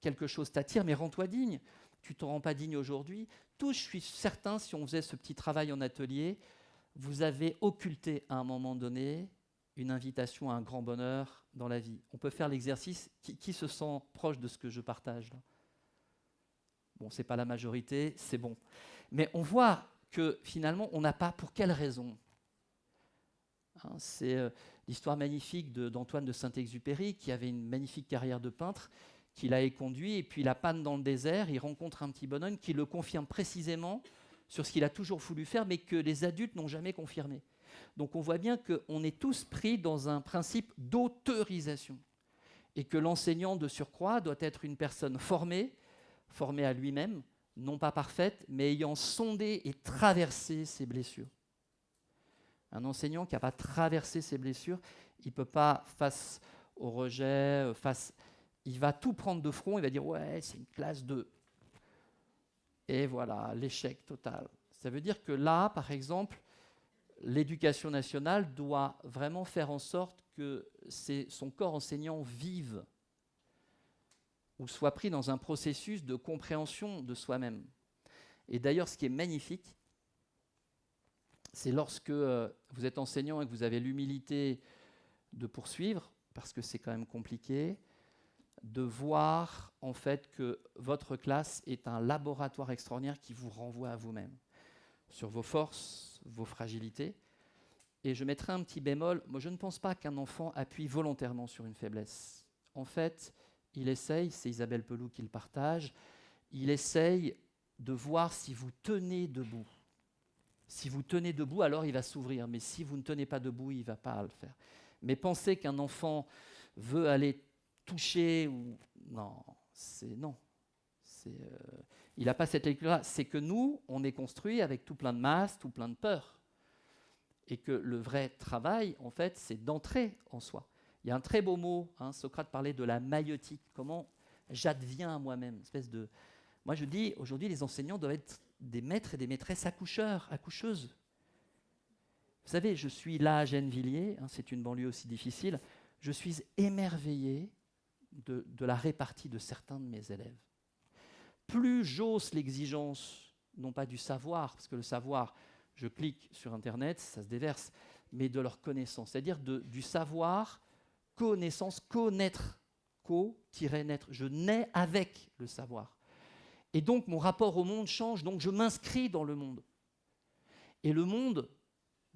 quelque chose t'attire, mais rends-toi digne. Tu ne te rends pas digne aujourd'hui. Tous, je suis certain, si on faisait ce petit travail en atelier, vous avez occulté à un moment donné une invitation à un grand bonheur dans la vie. On peut faire l'exercice. Qui se sent proche de ce que je partage là ? Bon, ce n'est pas la majorité, c'est bon. Mais on voit que finalement, on n'a pas pour quelle raison. C'est l'histoire magnifique d'Antoine de Saint-Exupéry, qui avait une magnifique carrière de peintre, qui l'a éconduit, et puis la panne dans le désert, il rencontre un petit bonhomme qui le confirme précisément sur ce qu'il a toujours voulu faire, mais que les adultes n'ont jamais confirmé. Donc on voit bien qu'on est tous pris dans un principe d'autorisation, et que l'enseignant de surcroît doit être une personne formée à lui-même, non pas parfaite, mais ayant sondé et traversé ses blessures. Un enseignant qui n'a pas traversé ses blessures, il ne peut pas, face au rejet, il va tout prendre de front, il va dire « ouais, c'est une classe 2 ». Et voilà, l'échec total. Ça veut dire que là, par exemple, l'éducation nationale doit vraiment faire en sorte que son corps enseignant vive ou soit pris dans un processus de compréhension de soi-même. Et d'ailleurs, ce qui est magnifique, c'est lorsque vous êtes enseignant et que vous avez l'humilité de poursuivre, parce que c'est quand même compliqué, de voir en fait que votre classe est un laboratoire extraordinaire qui vous renvoie à vous-même, sur vos forces, vos fragilités. Et je mettrai un petit bémol, moi je ne pense pas qu'un enfant appuie volontairement sur une faiblesse. En fait, il essaye, c'est Isabelle Peloux qui le partage, il essaye de voir si vous tenez debout. Si vous tenez debout, alors il va s'ouvrir. Mais si vous ne tenez pas debout, il ne va pas le faire. Mais penser qu'un enfant veut aller toucher ou... Non. Il n'a pas cette lecture-là. C'est que nous, on est construit avec tout plein de masques, tout plein de peurs. Et que le vrai travail, en fait, c'est d'entrer en soi. Il y a un très beau mot, Socrate parlait de la maïotique. Comment j'adviens à moi-même, espèce de... Moi, je dis, aujourd'hui, les enseignants doivent être des maîtres et des maîtresses accoucheurs, accoucheuses. Vous savez, je suis là à Gennevilliers, c'est une banlieue aussi difficile, je suis émerveillé de la répartie de certains de mes élèves. Plus j'ose l'exigence, non pas du savoir, parce que le savoir, je clique sur Internet, ça se déverse, mais de leur connaissance, c'est-à-dire du savoir, connaissance, connaître, co-naître. Je nais avec le savoir. Et donc, mon rapport au monde change, donc je m'inscris dans le monde. Et le monde,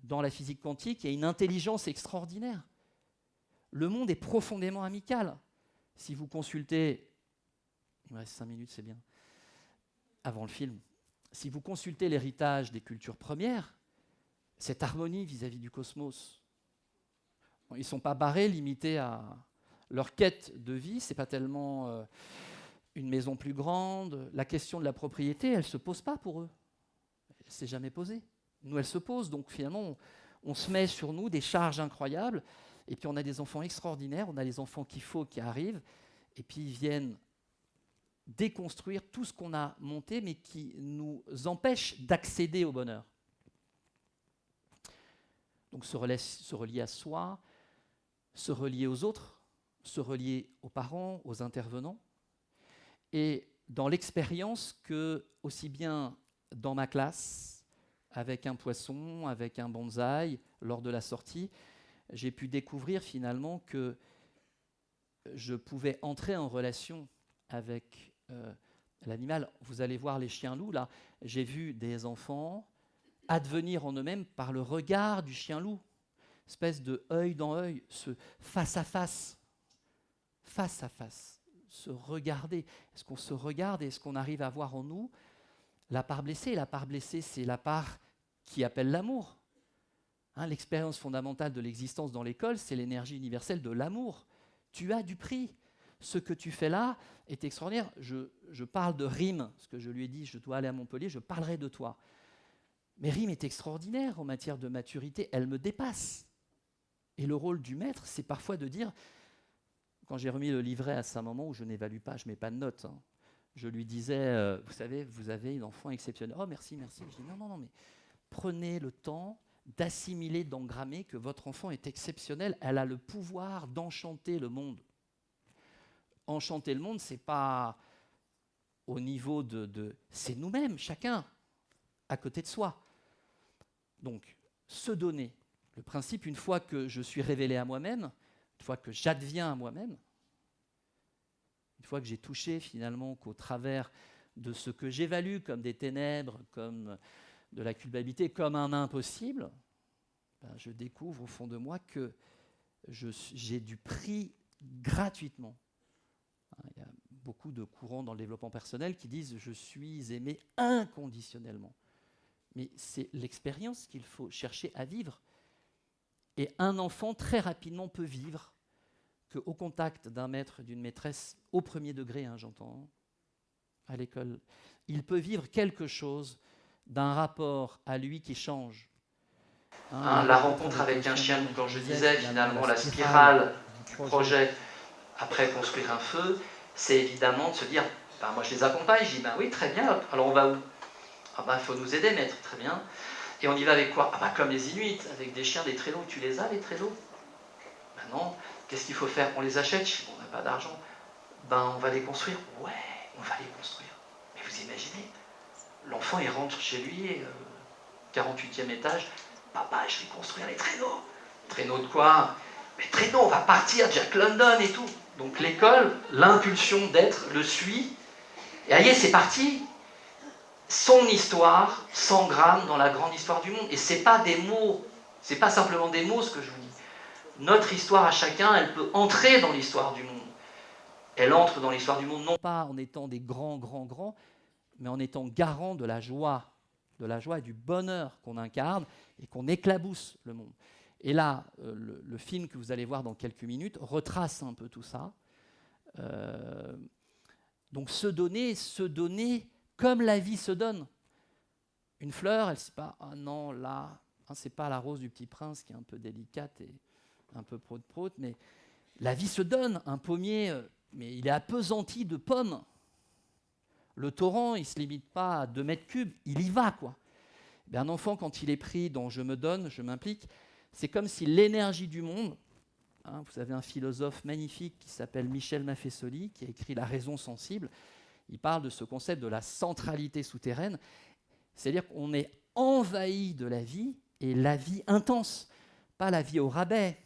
dans la physique quantique, il y a une intelligence extraordinaire. Le monde est profondément amical. Si vous consultez, il me reste 5 minutes, c'est bien, avant le film, si vous consultez l'héritage des cultures premières, cette harmonie vis-à-vis du cosmos, ils ne sont pas barrés, limités à leur quête de vie, ce n'est pas tellement une maison plus grande, la question de la propriété, elle ne se pose pas pour eux. Elle ne s'est jamais posée. Nous, elle se pose, donc finalement, on se met sur nous des charges incroyables, et puis on a des enfants extraordinaires, on a les enfants qu'il faut qui arrivent, et puis ils viennent déconstruire tout ce qu'on a monté, mais qui nous empêche d'accéder au bonheur. Donc se relier à soi, se relier aux autres, se relier aux parents, aux intervenants, et dans l'expérience que, aussi bien dans ma classe, avec un poisson, avec un bonsaï, lors de la sortie, j'ai pu découvrir finalement que je pouvais entrer en relation avec l'animal. Vous allez voir les chiens-loups, là, j'ai vu des enfants advenir en eux-mêmes par le regard du chien-loup, espèce de œil dans œil, ce face à face, se regarder. Est-ce qu'on se regarde et est-ce qu'on arrive à voir en nous la part blessée? La part blessée, c'est la part qui appelle l'amour. Hein, l'expérience fondamentale de l'existence dans l'école, c'est l'énergie universelle de l'amour. Tu as du prix. Ce que tu fais là est extraordinaire. Je parle de Rime, ce que je lui ai dit, je dois aller à Montpellier, je parlerai de toi. Mais Rime est extraordinaire en matière de maturité, elle me dépasse. Et le rôle du maître, c'est parfois de dire, quand j'ai remis le livret à sa maman, où je n'évalue pas, je ne mets pas de notes, hein, je lui disais, vous savez, vous avez une enfant exceptionnelle. Oh, merci. Je dis, non, mais prenez le temps d'assimiler, d'engrammer que votre enfant est exceptionnel. Elle a le pouvoir d'enchanter le monde. Enchanter le monde, ce n'est pas au niveau c'est nous-mêmes, chacun, à côté de soi. Donc, se donner. Le principe, une fois que je suis révélé à moi-même, une fois que j'adviens à moi-même, une fois que j'ai touché finalement qu'au travers de ce que j'évalue comme des ténèbres, comme de la culpabilité, comme un impossible, je découvre au fond de moi que j'ai du prix gratuitement. Il y a beaucoup de courants dans le développement personnel qui disent « je suis aimé inconditionnellement ». Mais c'est l'expérience qu'il faut chercher à vivre. Et un enfant, très rapidement, peut vivre qu'au contact d'un maître, d'une maîtresse, au premier degré, j'entends, à l'école, il peut vivre quelque chose d'un rapport à lui qui change. La rencontre avec un chien, quand je disais finalement la spirale du projet après construire un feu, c'est évidemment de se dire, moi je les accompagne, je dis, oui, très bien, alors on va où? Il faut nous aider, maître, très bien. Et on y va avec quoi? Comme les Inuits, avec des chiens, des traîneaux. Tu les as, les traîneaux? Non. Qu'est-ce qu'il faut faire? On les achète? On n'a pas d'argent. On va les construire. Ouais, on va les construire. Mais vous imaginez, l'enfant, il rentre chez lui, 48e étage. Papa, je vais construire les traîneaux. Traîneaux de quoi? Mais traîneaux, on va partir, Jack London et tout. Donc l'école, l'impulsion d'être, le suit. Et allez, c'est parti. Son histoire s'engramme dans la grande histoire du monde. Et ce n'est pas des mots, ce n'est pas simplement des mots ce que je vous dis. Notre histoire à chacun, elle peut entrer dans l'histoire du monde. Elle entre dans l'histoire du monde non pas en étant des grands, mais en étant garant de la joie et du bonheur qu'on incarne et qu'on éclabousse le monde. Et là, le film que vous allez voir dans quelques minutes retrace un peu tout ça. Donc se donner comme la vie se donne. Une fleur, elle ne sait pas, non, là, c'est pas la rose du Petit Prince qui est un peu délicate et un peu prout-prout, mais la vie se donne. Un pommier, mais il est appesanti de pommes. Le torrent, il ne se limite pas à 2 mètres cubes, il y va, quoi. Un enfant, quand il est pris dans « je me donne, je m'implique », c'est comme si l'énergie du monde, vous avez un philosophe magnifique qui s'appelle Michel Maffesoli, qui a écrit « La raison sensible », il parle de ce concept de la centralité souterraine, c'est-à-dire qu'on est envahi de la vie, et la vie intense, pas la vie au rabais,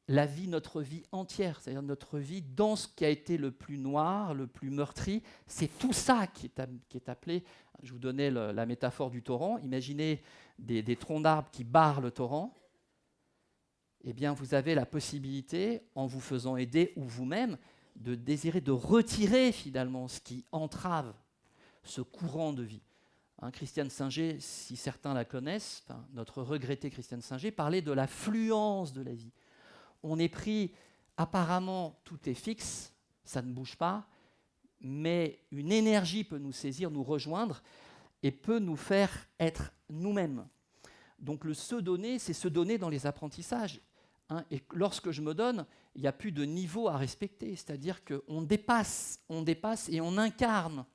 la vie, notre vie entière, c'est-à-dire notre vie dans ce qui a été le plus noir, le plus meurtri. C'est tout ça qui est appelé, je vous donnais la métaphore du torrent, imaginez des troncs d'arbres qui barrent le torrent. Eh bien, vous avez la possibilité, en vous faisant aider ou vous-même, de désirer de retirer finalement ce qui entrave ce courant de vie. Christiane Singer, si certains la connaissent, notre regrettée Christiane Singer, parlait de la fluence de la vie. On est pris, apparemment tout est fixe, ça ne bouge pas, mais une énergie peut nous saisir, nous rejoindre et peut nous faire être nous-mêmes. Donc le se donner, c'est se donner dans les apprentissages. Et lorsque je me donne, il n'y a plus de niveau à respecter, c'est-à-dire qu'on dépasse et on incarne.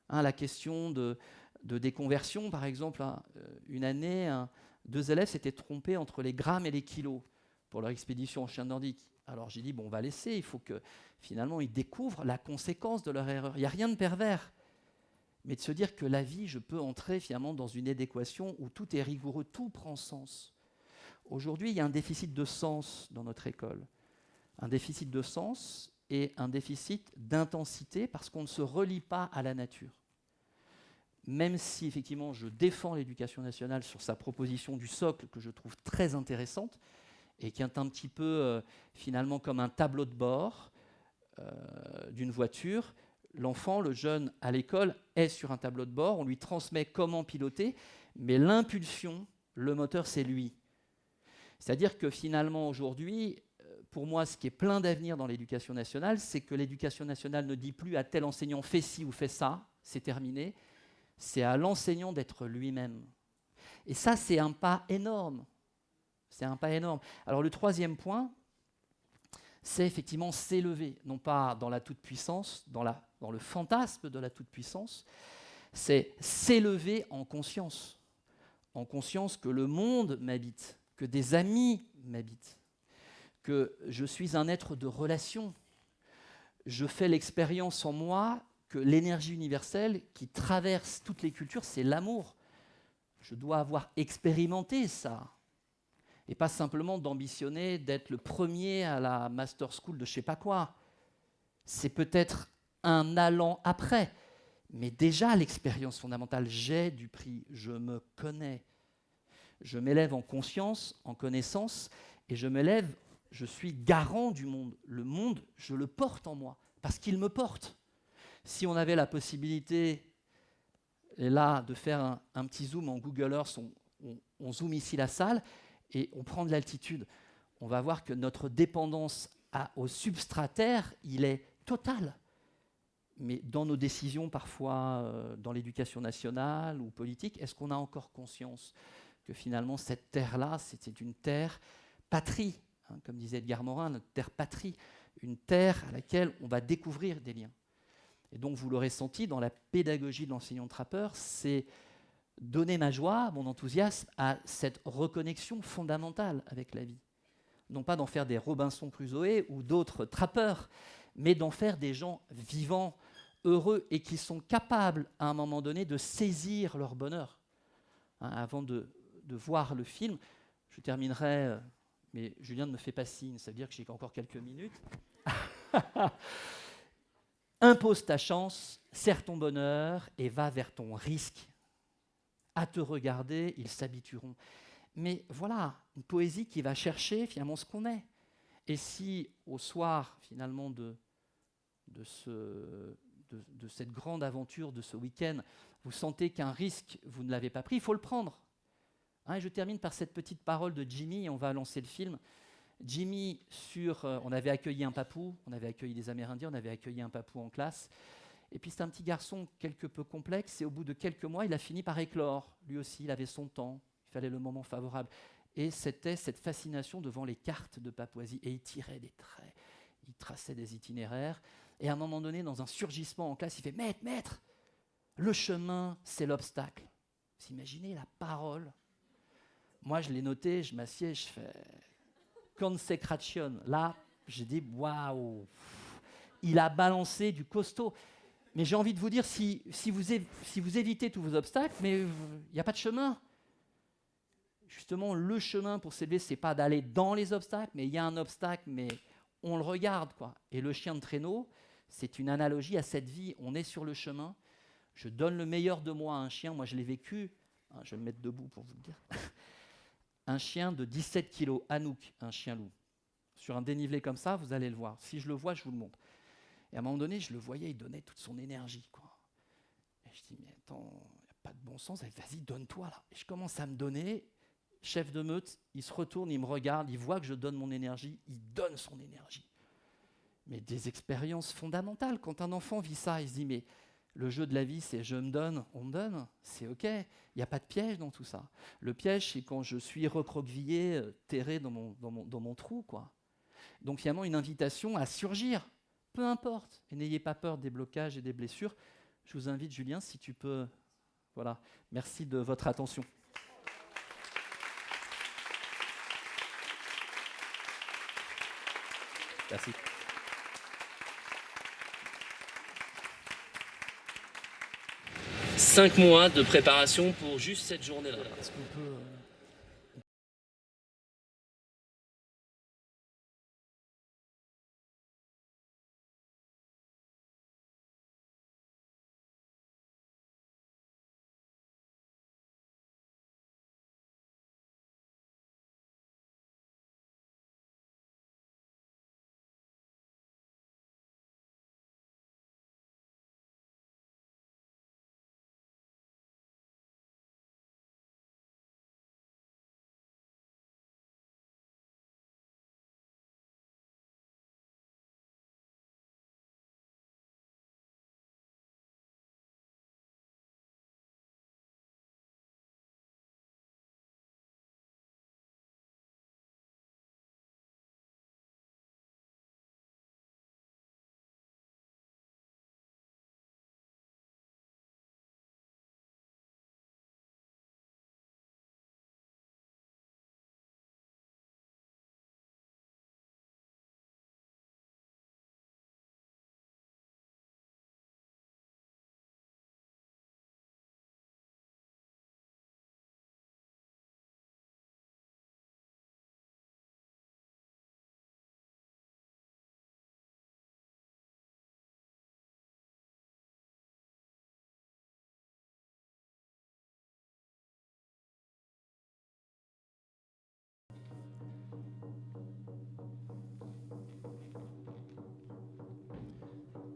La question de déconversion, par exemple, une année, 2 élèves s'étaient trompés entre les grammes et les kilos pour leur expédition en chien nordique. Alors j'ai dit, on va laisser, il faut que finalement ils découvrent la conséquence de leur erreur. Il n'y a rien de pervers, mais de se dire que la vie, je peux entrer finalement dans une adéquation où tout est rigoureux, tout prend sens. Aujourd'hui, il y a un déficit de sens dans notre école. Un déficit de sens et un déficit d'intensité parce qu'on ne se relie pas à la nature. Même si, effectivement, je défends l'éducation nationale sur sa proposition du socle, que je trouve très intéressante, et qui est un petit peu, finalement, comme un tableau de bord d'une voiture. L'enfant, le jeune, à l'école, est sur un tableau de bord, on lui transmet comment piloter, mais l'impulsion, le moteur, c'est lui. C'est-à-dire que, finalement, aujourd'hui, pour moi, ce qui est plein d'avenir dans l'éducation nationale, c'est que l'éducation nationale ne dit plus à tel enseignant « fais ci ou fais ça », c'est terminé. C'est à l'enseignant d'être lui-même. Et ça, c'est un pas énorme. C'est un pas énorme. Alors le troisième point, c'est effectivement s'élever, non pas dans la toute-puissance, dans le fantasme de la toute-puissance, c'est s'élever en conscience que le monde m'habite, que des amis m'habitent, que je suis un être de relation. Je fais l'expérience en moi que l'énergie universelle qui traverse toutes les cultures, c'est l'amour. Je dois avoir expérimenté ça. Et pas simplement d'ambitionner d'être le premier à la master school de je ne sais pas quoi. C'est peut-être un allant après. Mais déjà, l'expérience fondamentale, j'ai du prix, je me connais. Je m'élève en conscience, en connaissance, et je suis garant du monde. Le monde, je le porte en moi, parce qu'il me porte. Si on avait la possibilité, et là, de faire un petit zoom en Google Earth, on zoome ici la salle, et on prend de l'altitude, on va voir que notre dépendance au substrat terre, il est total. Mais dans nos décisions, parfois, dans l'éducation nationale ou politique, est-ce qu'on a encore conscience que finalement, cette terre-là, c'était une terre patrie, comme disait Edgar Morin, notre terre patrie, une terre à laquelle on va découvrir des liens. Et donc, vous l'aurez senti, dans la pédagogie de l'enseignant trappeur, c'est donner ma joie, mon enthousiasme à cette reconnexion fondamentale avec la vie. Non pas d'en faire des Robinson Crusoe ou d'autres trappeurs, mais d'en faire des gens vivants, heureux et qui sont capables, à un moment donné, de saisir leur bonheur. Avant de voir le film, je terminerai, mais Julien ne me fait pas signe, ça veut dire que j'ai encore quelques minutes. Impose ta chance, serre ton bonheur et va vers ton risque. À te regarder, ils s'habitueront. Mais voilà, une poésie qui va chercher finalement ce qu'on est. Et si au soir finalement de cette grande aventure de ce week-end, vous sentez qu'un risque, vous ne l'avez pas pris, il faut le prendre. Et je termine par cette petite parole de Jimmy, et on va lancer le film. Jimmy, on avait accueilli un papou, on avait accueilli des Amérindiens, on avait accueilli un papou en classe. Et puis c'est un petit garçon quelque peu complexe, et au bout de quelques mois, il a fini par éclore. Lui aussi, il avait son temps, il fallait le moment favorable. Et c'était cette fascination devant les cartes de Papouasie. Et il tirait des traits, il traçait des itinéraires. Et à un moment donné, dans un surgissement en classe, il fait « Maître, le chemin, c'est l'obstacle. » Vous imaginez la parole? Moi, je l'ai noté, je m'assieds, je fais « Consecration ». Là, j'ai dit « Waouh !» Il a balancé du costaud. Mais j'ai envie de vous dire, si vous évitez tous vos obstacles, mais il n'y a pas de chemin. Justement, le chemin pour s'élever, ce n'est pas d'aller dans les obstacles, mais il y a un obstacle, mais on le regarde, quoi. Et le chien de traîneau, c'est une analogie à cette vie. On est sur le chemin. Je donne le meilleur de moi à un chien. Moi, je l'ai vécu. Je vais me mettre debout pour vous le dire. Un chien de 17 kilos, Anouk, un chien loup. Sur un dénivelé comme ça, vous allez le voir. Si je le vois, je vous le montre. Et à un moment donné, je le voyais, il donnait toute son énergie, quoi. Et je dis, mais attends, il n'y a pas de bon sens. Vas-y, donne-toi, là. Et je commence à me donner. Chef de meute, il se retourne, il me regarde, il voit que je donne mon énergie, il donne son énergie. Mais des expériences fondamentales. Quand un enfant vit ça, il se dit, mais le jeu de la vie, c'est je me donne, on me donne, c'est OK. Il n'y a pas de piège dans tout ça. Le piège, c'est quand je suis recroquevillé, terré dans mon trou, quoi. Donc finalement, une invitation à surgir, peu importe. Et n'ayez pas peur des blocages et des blessures. Je vous invite, Julien, si tu peux... Voilà, merci de votre attention. Merci. Cinq mois de préparation pour juste cette journée-là. Est-ce qu'on peut...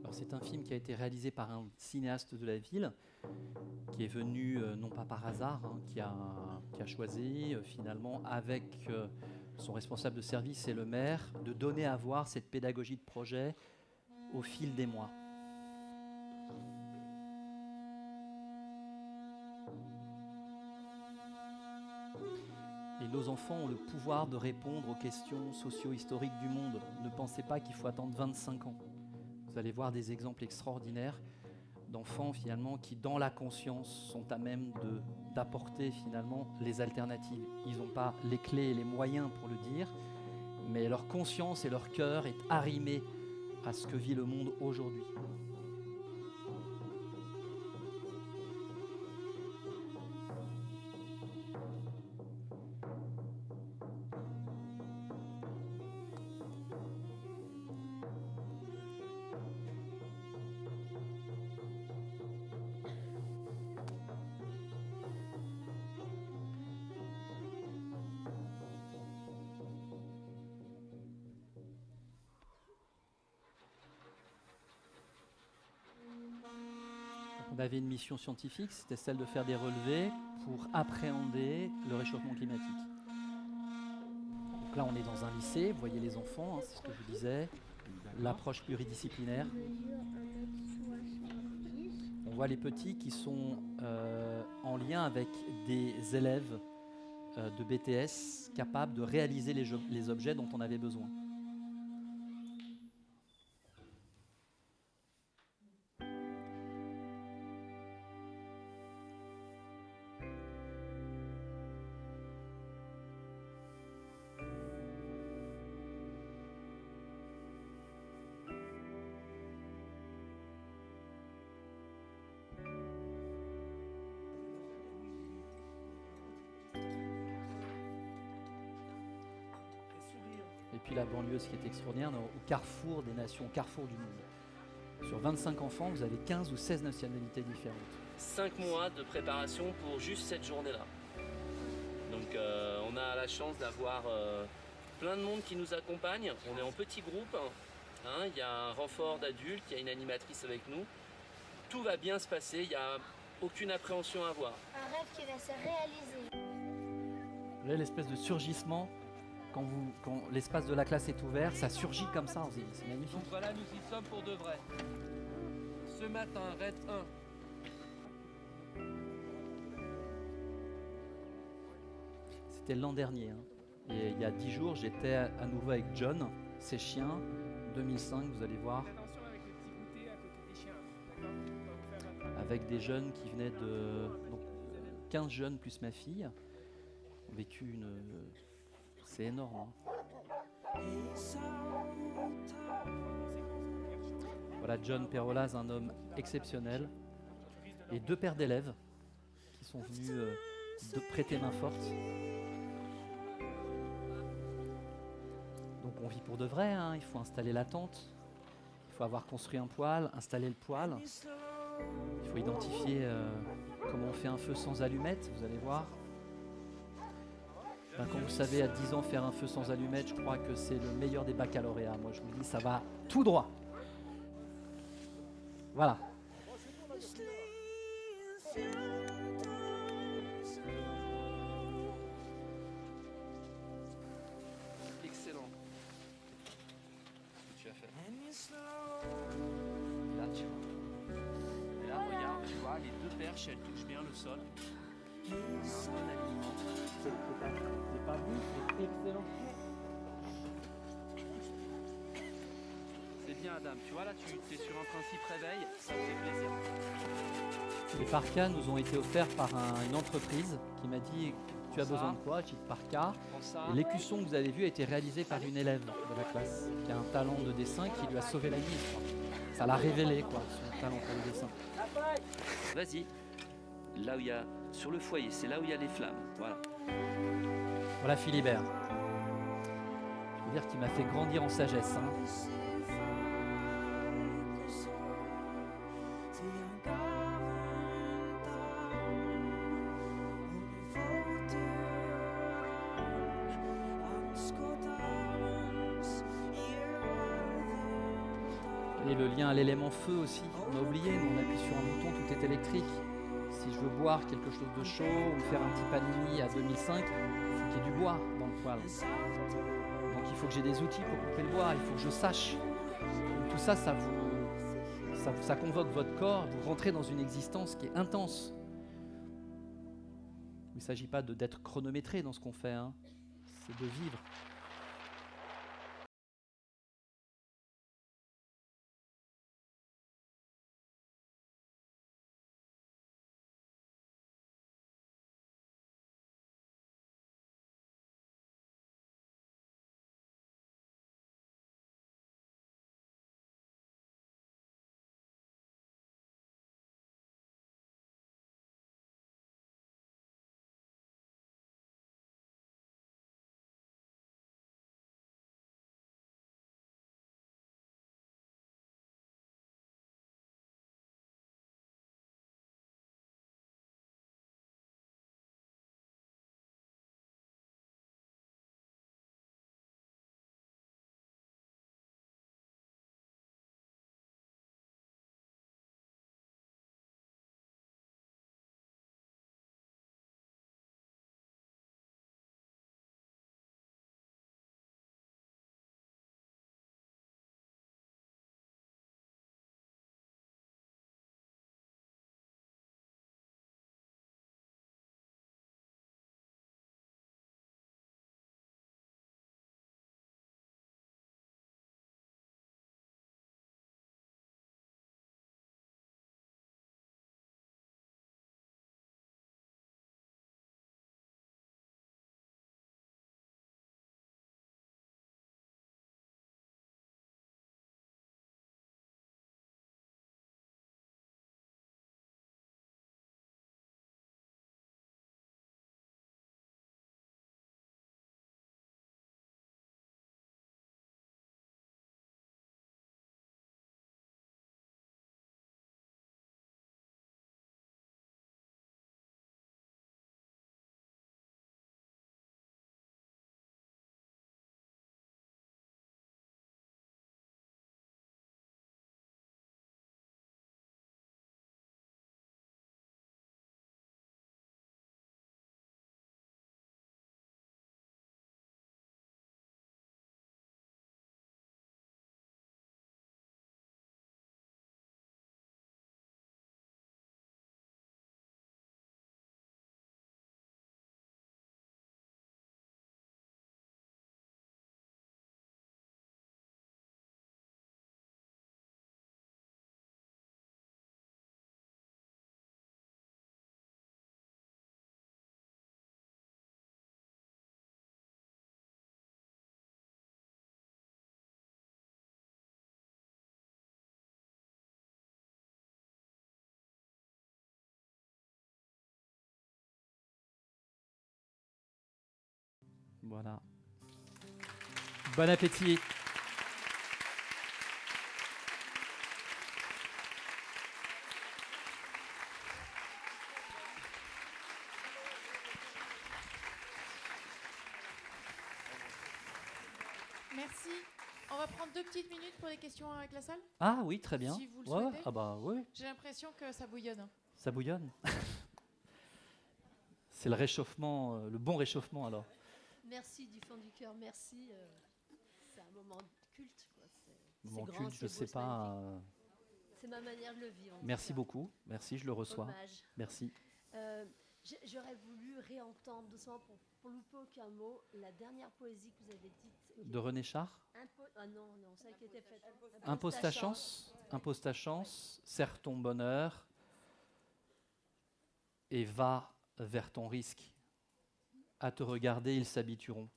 Alors, c'est un film qui a été réalisé par un cinéaste de la ville, qui est venu, non pas par hasard, qui a choisi finalement avec son responsable de service et le maire de donner à voir cette pédagogie de projet au fil des mois. Et nos enfants ont le pouvoir de répondre aux questions socio-historiques du monde. Ne pensez pas qu'il faut attendre 25 ans. Vous allez voir des exemples extraordinaires d'enfants finalement qui, dans la conscience, sont à même d'apporter finalement les alternatives. Ils n'ont pas les clés et les moyens pour le dire, mais leur conscience et leur cœur est arrimé à ce que vit le monde aujourd'hui. On avait une mission scientifique, c'était celle de faire des relevés pour appréhender le réchauffement climatique. Donc là, on est dans un lycée, vous voyez les enfants, c'est ce que je vous disais, l'approche pluridisciplinaire. On voit les petits qui sont en lien avec des élèves de BTS capables de réaliser les objets dont on avait besoin. depuis la banlieue, ce qui est extraordinaire, au carrefour des nations, au carrefour du monde. Sur 25 enfants, vous avez 15 ou 16 nationalités différentes. 5 mois de préparation pour juste cette journée-là. Donc on a la chance d'avoir plein de monde qui nous accompagne. On est en petit groupe. Il y a un renfort d'adultes, il y a une animatrice avec nous. Tout va bien se passer, il n'y a aucune appréhension à avoir. Un rêve qui va se réaliser. Vous voyez l'espèce de surgissement, quand l'espace de la classe est ouvert, ça surgit comme ça, c'est magnifique. Donc voilà, nous y sommes pour de vrai. Ce matin, RED 1. C'était l'an dernier. Et il y a 10 jours, j'étais à nouveau avec John, ses chiens. 2005, vous allez voir. Avec des jeunes qui venaient de... Donc, 15 jeunes plus ma fille. Ont vécu une... C'est énorme. Voilà, John Perolaz, un homme exceptionnel. Et 2 pères d'élèves qui sont venus de prêter main forte. Donc on vit pour de vrai, il faut installer la tente, il faut avoir construit un poêle, installer le poêle, il faut identifier comment on fait un feu sans allumettes, vous allez voir. Quand vous savez à 10 ans faire un feu sans allumettes, je crois que c'est le meilleur des baccalauréats. Moi je vous dis, ça va tout droit. Voilà. Excellent. Ce que tu as fait. Là, tu vois. Et là, regarde, tu vois, les 2 perches, elles touchent bien le sol. Un bon alignement. C'est pas vous, c'est excellent. C'est bien, Adam. Tu vois, là, tu es sur un principe réveil. Ça me fait plaisir. Les parkas nous ont été offerts par une entreprise qui m'a dit « Tu as besoin de quoi ?» J'ai dit « Parka ». Et l'écusson que vous avez vu a été réalisé par une élève de la classe qui a un talent de dessin qui lui a sauvé la vie. Ça l'a révélé, quoi, son talent pour le dessin. Vas-y. Là où il y a... Sur le foyer, c'est là où il y a les flammes. Voilà. Voilà Philibert. Je veux dire qu'il m'a fait grandir en sagesse. Et le lien à l'élément feu aussi, on a oublié, nous on appuie sur un bouton, tout est électrique. Si je veux boire quelque chose de chaud ou faire un petit panini à 2005, il faut qu'il y ait du bois dans le poêle. Donc il faut que j'ai des outils pour couper le bois, il faut que je sache. Donc, tout ça, ça convoque votre corps, vous rentrez dans une existence qui est intense. Il ne s'agit pas d'être chronométré dans ce qu'on fait, c'est de vivre. Voilà. Bon appétit. Merci. On va prendre 2 petites minutes pour les questions avec la salle. Ah oui, très bien. Si vous le Ouais, souhaitez. ah bah oui. J'ai l'impression que ça bouillonne. Ça bouillonne. C'est le réchauffement, le bon réchauffement alors. Merci du fond du cœur, merci. C'est un moment culte, quoi. Mon grand, culte, je ne c'est beau, sais c'est pas. magnifique. C'est ma manière de le vivre. Merci beaucoup. Merci, je le reçois. Hommage. Merci. J'aurais voulu réentendre doucement, pour louper aucun mot, la dernière poésie que vous avez dite. De René Char. Ah non, celle qui était faite. Impose ta chance, impose ta chance, serre ton bonheur et va vers ton risque. À te regarder, ils s'habitueront.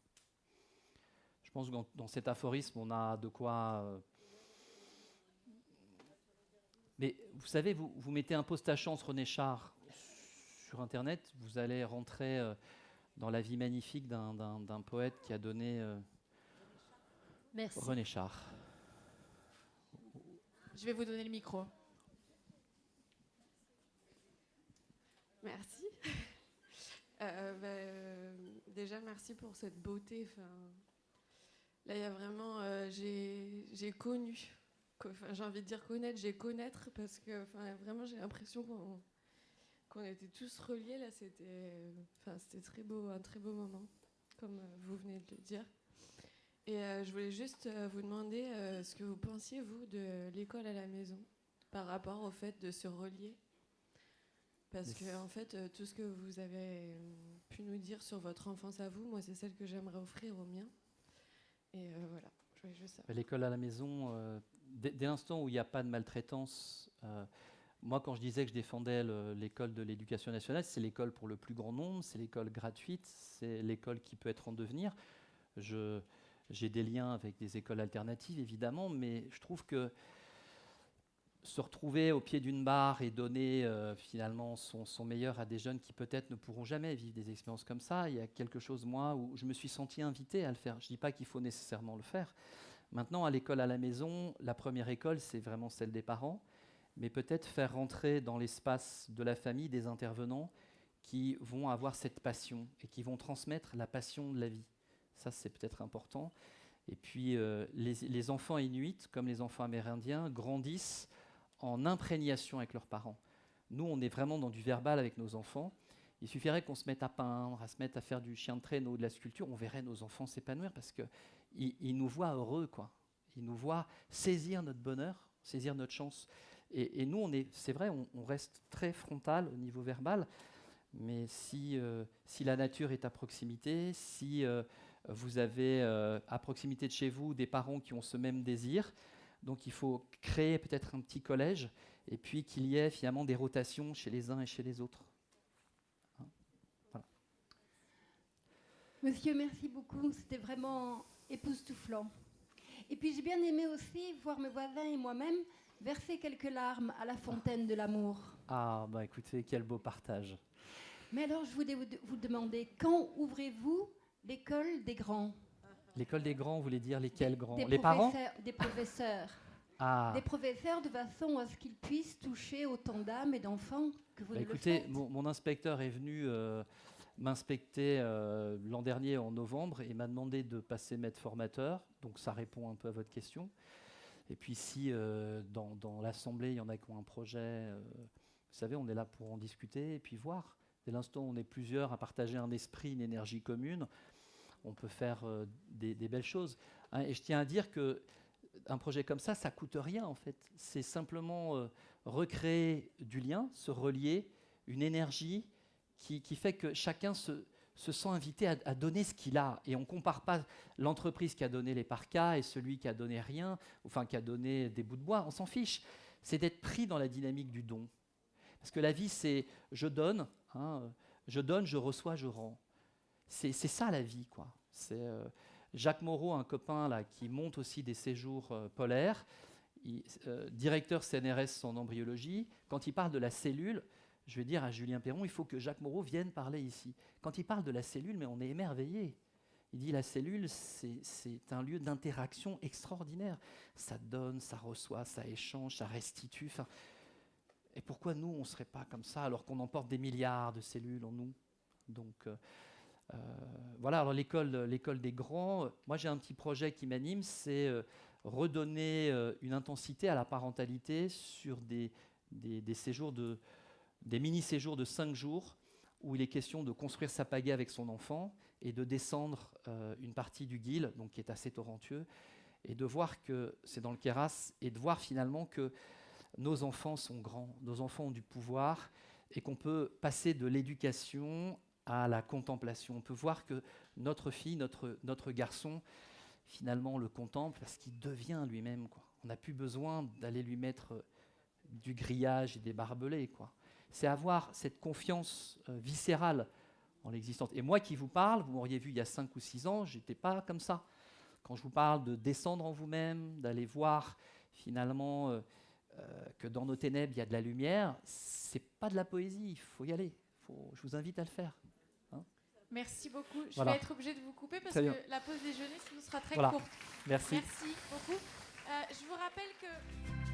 Je pense que dans cet aphorisme, on a de quoi... Mais vous savez, vous mettez Impose ta chance, René Char, sur Internet, vous allez rentrer dans la vie magnifique d'un poète qui a donné René Char. Je vais vous donner le micro. Merci. Déjà, merci pour cette beauté. Là, il y a vraiment... j'ai connu. J'ai envie de dire connaître, j'ai connaître, parce que vraiment, j'ai l'impression qu'on était tous reliés. Là, c'était très beau, un très beau moment, comme vous venez de le dire. Et je voulais juste vous demander ce que vous pensiez, vous, de l'école à la maison, par rapport au fait de se relier. Parce que, en fait, tout ce que vous avez pu nous dire sur votre enfance à vous, moi, c'est celle que j'aimerais offrir aux miens. Et voilà, je voulais juste ça. L'école à la maison, dès l'instant où il n'y a pas de maltraitance, moi, quand je disais que je défendais l'école de l'éducation nationale, c'est l'école pour le plus grand nombre, c'est l'école gratuite, c'est l'école qui peut être en devenir. J'ai des liens avec des écoles alternatives, évidemment, mais je trouve que se retrouver au pied d'une barre et donner finalement son meilleur à des jeunes qui peut-être ne pourront jamais vivre des expériences comme ça, il y a quelque chose, moi, où je me suis senti invité à le faire. Je ne dis pas qu'il faut nécessairement le faire. Maintenant, à l'école à la maison, la première école, c'est vraiment celle des parents, mais peut-être faire rentrer dans l'espace de la famille des intervenants qui vont avoir cette passion et qui vont transmettre la passion de la vie. Ça, c'est peut-être important. Et puis, les enfants inuits, comme les enfants amérindiens, grandissent en imprégnation avec leurs parents. Nous, on est vraiment dans du verbal avec nos enfants. Il suffirait qu'on se mette à peindre, à se mettre à faire du chien de traîneau, de la sculpture, on verrait nos enfants s'épanouir parce qu'ils nous voient heureux, quoi. Ils nous voient saisir notre bonheur, saisir notre chance. Et nous, c'est vrai, on reste très frontal au niveau verbal, mais si la nature est à proximité, si vous avez à proximité de chez vous des parents qui ont ce même désir, donc il faut créer peut-être un petit collège et puis qu'il y ait finalement des rotations chez les uns et chez les autres. Hein, voilà. Monsieur, merci beaucoup. C'était vraiment époustouflant. Et puis j'ai bien aimé aussi voir mes voisins et moi-même verser quelques larmes à la fontaine de l'amour. Ah, bah écoutez, quel beau partage. Mais alors je voulais vous demander, quand ouvrez-vous l'école des grands ? L'école des grands, vous voulez dire lesquels grands ? Des Les parents ? Des professeurs. Ah. Des professeurs de façon à ce qu'ils puissent toucher autant d'âmes et d'enfants que vous ne écoutez, le faites. mon inspecteur est venu m'inspecter l'an dernier en novembre et m'a demandé de passer maître formateur, donc ça répond un peu à votre question. Et puis si dans l'Assemblée, il y en a qui ont un projet, vous savez, on est là pour en discuter et puis voir. Dès l'instant où on est plusieurs à partager un esprit, une énergie commune, on peut faire des belles choses. Hein, et je tiens à dire qu'un projet comme ça, ça ne coûte rien en fait. C'est simplement recréer du lien, se relier, une énergie qui fait que chacun se sent invité à donner ce qu'il a. Et on ne compare pas l'entreprise qui a donné les parkas et celui qui a donné rien, enfin qui a donné des bouts de bois, on s'en fiche. C'est d'être pris dans la dynamique du don. Parce que la vie, c'est je donne, je reçois, je rends. C'est ça la vie, quoi. C'est Jacques Moreau, un copain là, qui monte aussi des séjours polaires, directeur CNRS en embryologie. Quand il parle de la cellule, je vais dire à Julien Perron, il faut que Jacques Moreau vienne parler ici. Quand il parle de la cellule, mais on est émerveillé. Il dit la cellule, c'est un lieu d'interaction extraordinaire. Ça donne, ça reçoit, ça échange, ça restitue. Enfin, et pourquoi nous, on ne serait pas comme ça alors qu'on emporte des milliards de cellules en nous? Donc voilà, alors l'école des grands, moi j'ai un petit projet qui m'anime, c'est redonner une intensité à la parentalité sur des séjours des mini-séjours de 5 jours où il est question de construire sa pagaie avec son enfant et de descendre une partie du Guil, donc qui est assez torrentueux, et de voir que c'est dans le Queyras, et de voir finalement que nos enfants sont grands, nos enfants ont du pouvoir, et qu'on peut passer de l'éducation à la contemplation. On peut voir que notre fille, notre garçon, finalement, le contemple parce qu'il devient lui-même, quoi. On n'a plus besoin d'aller lui mettre du grillage et des barbelés, quoi. C'est avoir cette confiance viscérale en l'existence. Et moi qui vous parle, vous m'auriez vu il y a 5 ou 6 ans, je n'étais pas comme ça. Quand je vous parle de descendre en vous-même, d'aller voir finalement que dans nos ténèbres, il y a de la lumière, c'est pas de la poésie, il faut y aller. Je vous invite à le faire. Hein. Merci beaucoup. Je Voilà. vais être obligée de vous couper parce Très bien. que la pause déjeuner sinon sera très Voilà. courte. Merci. Merci beaucoup. Je vous rappelle que...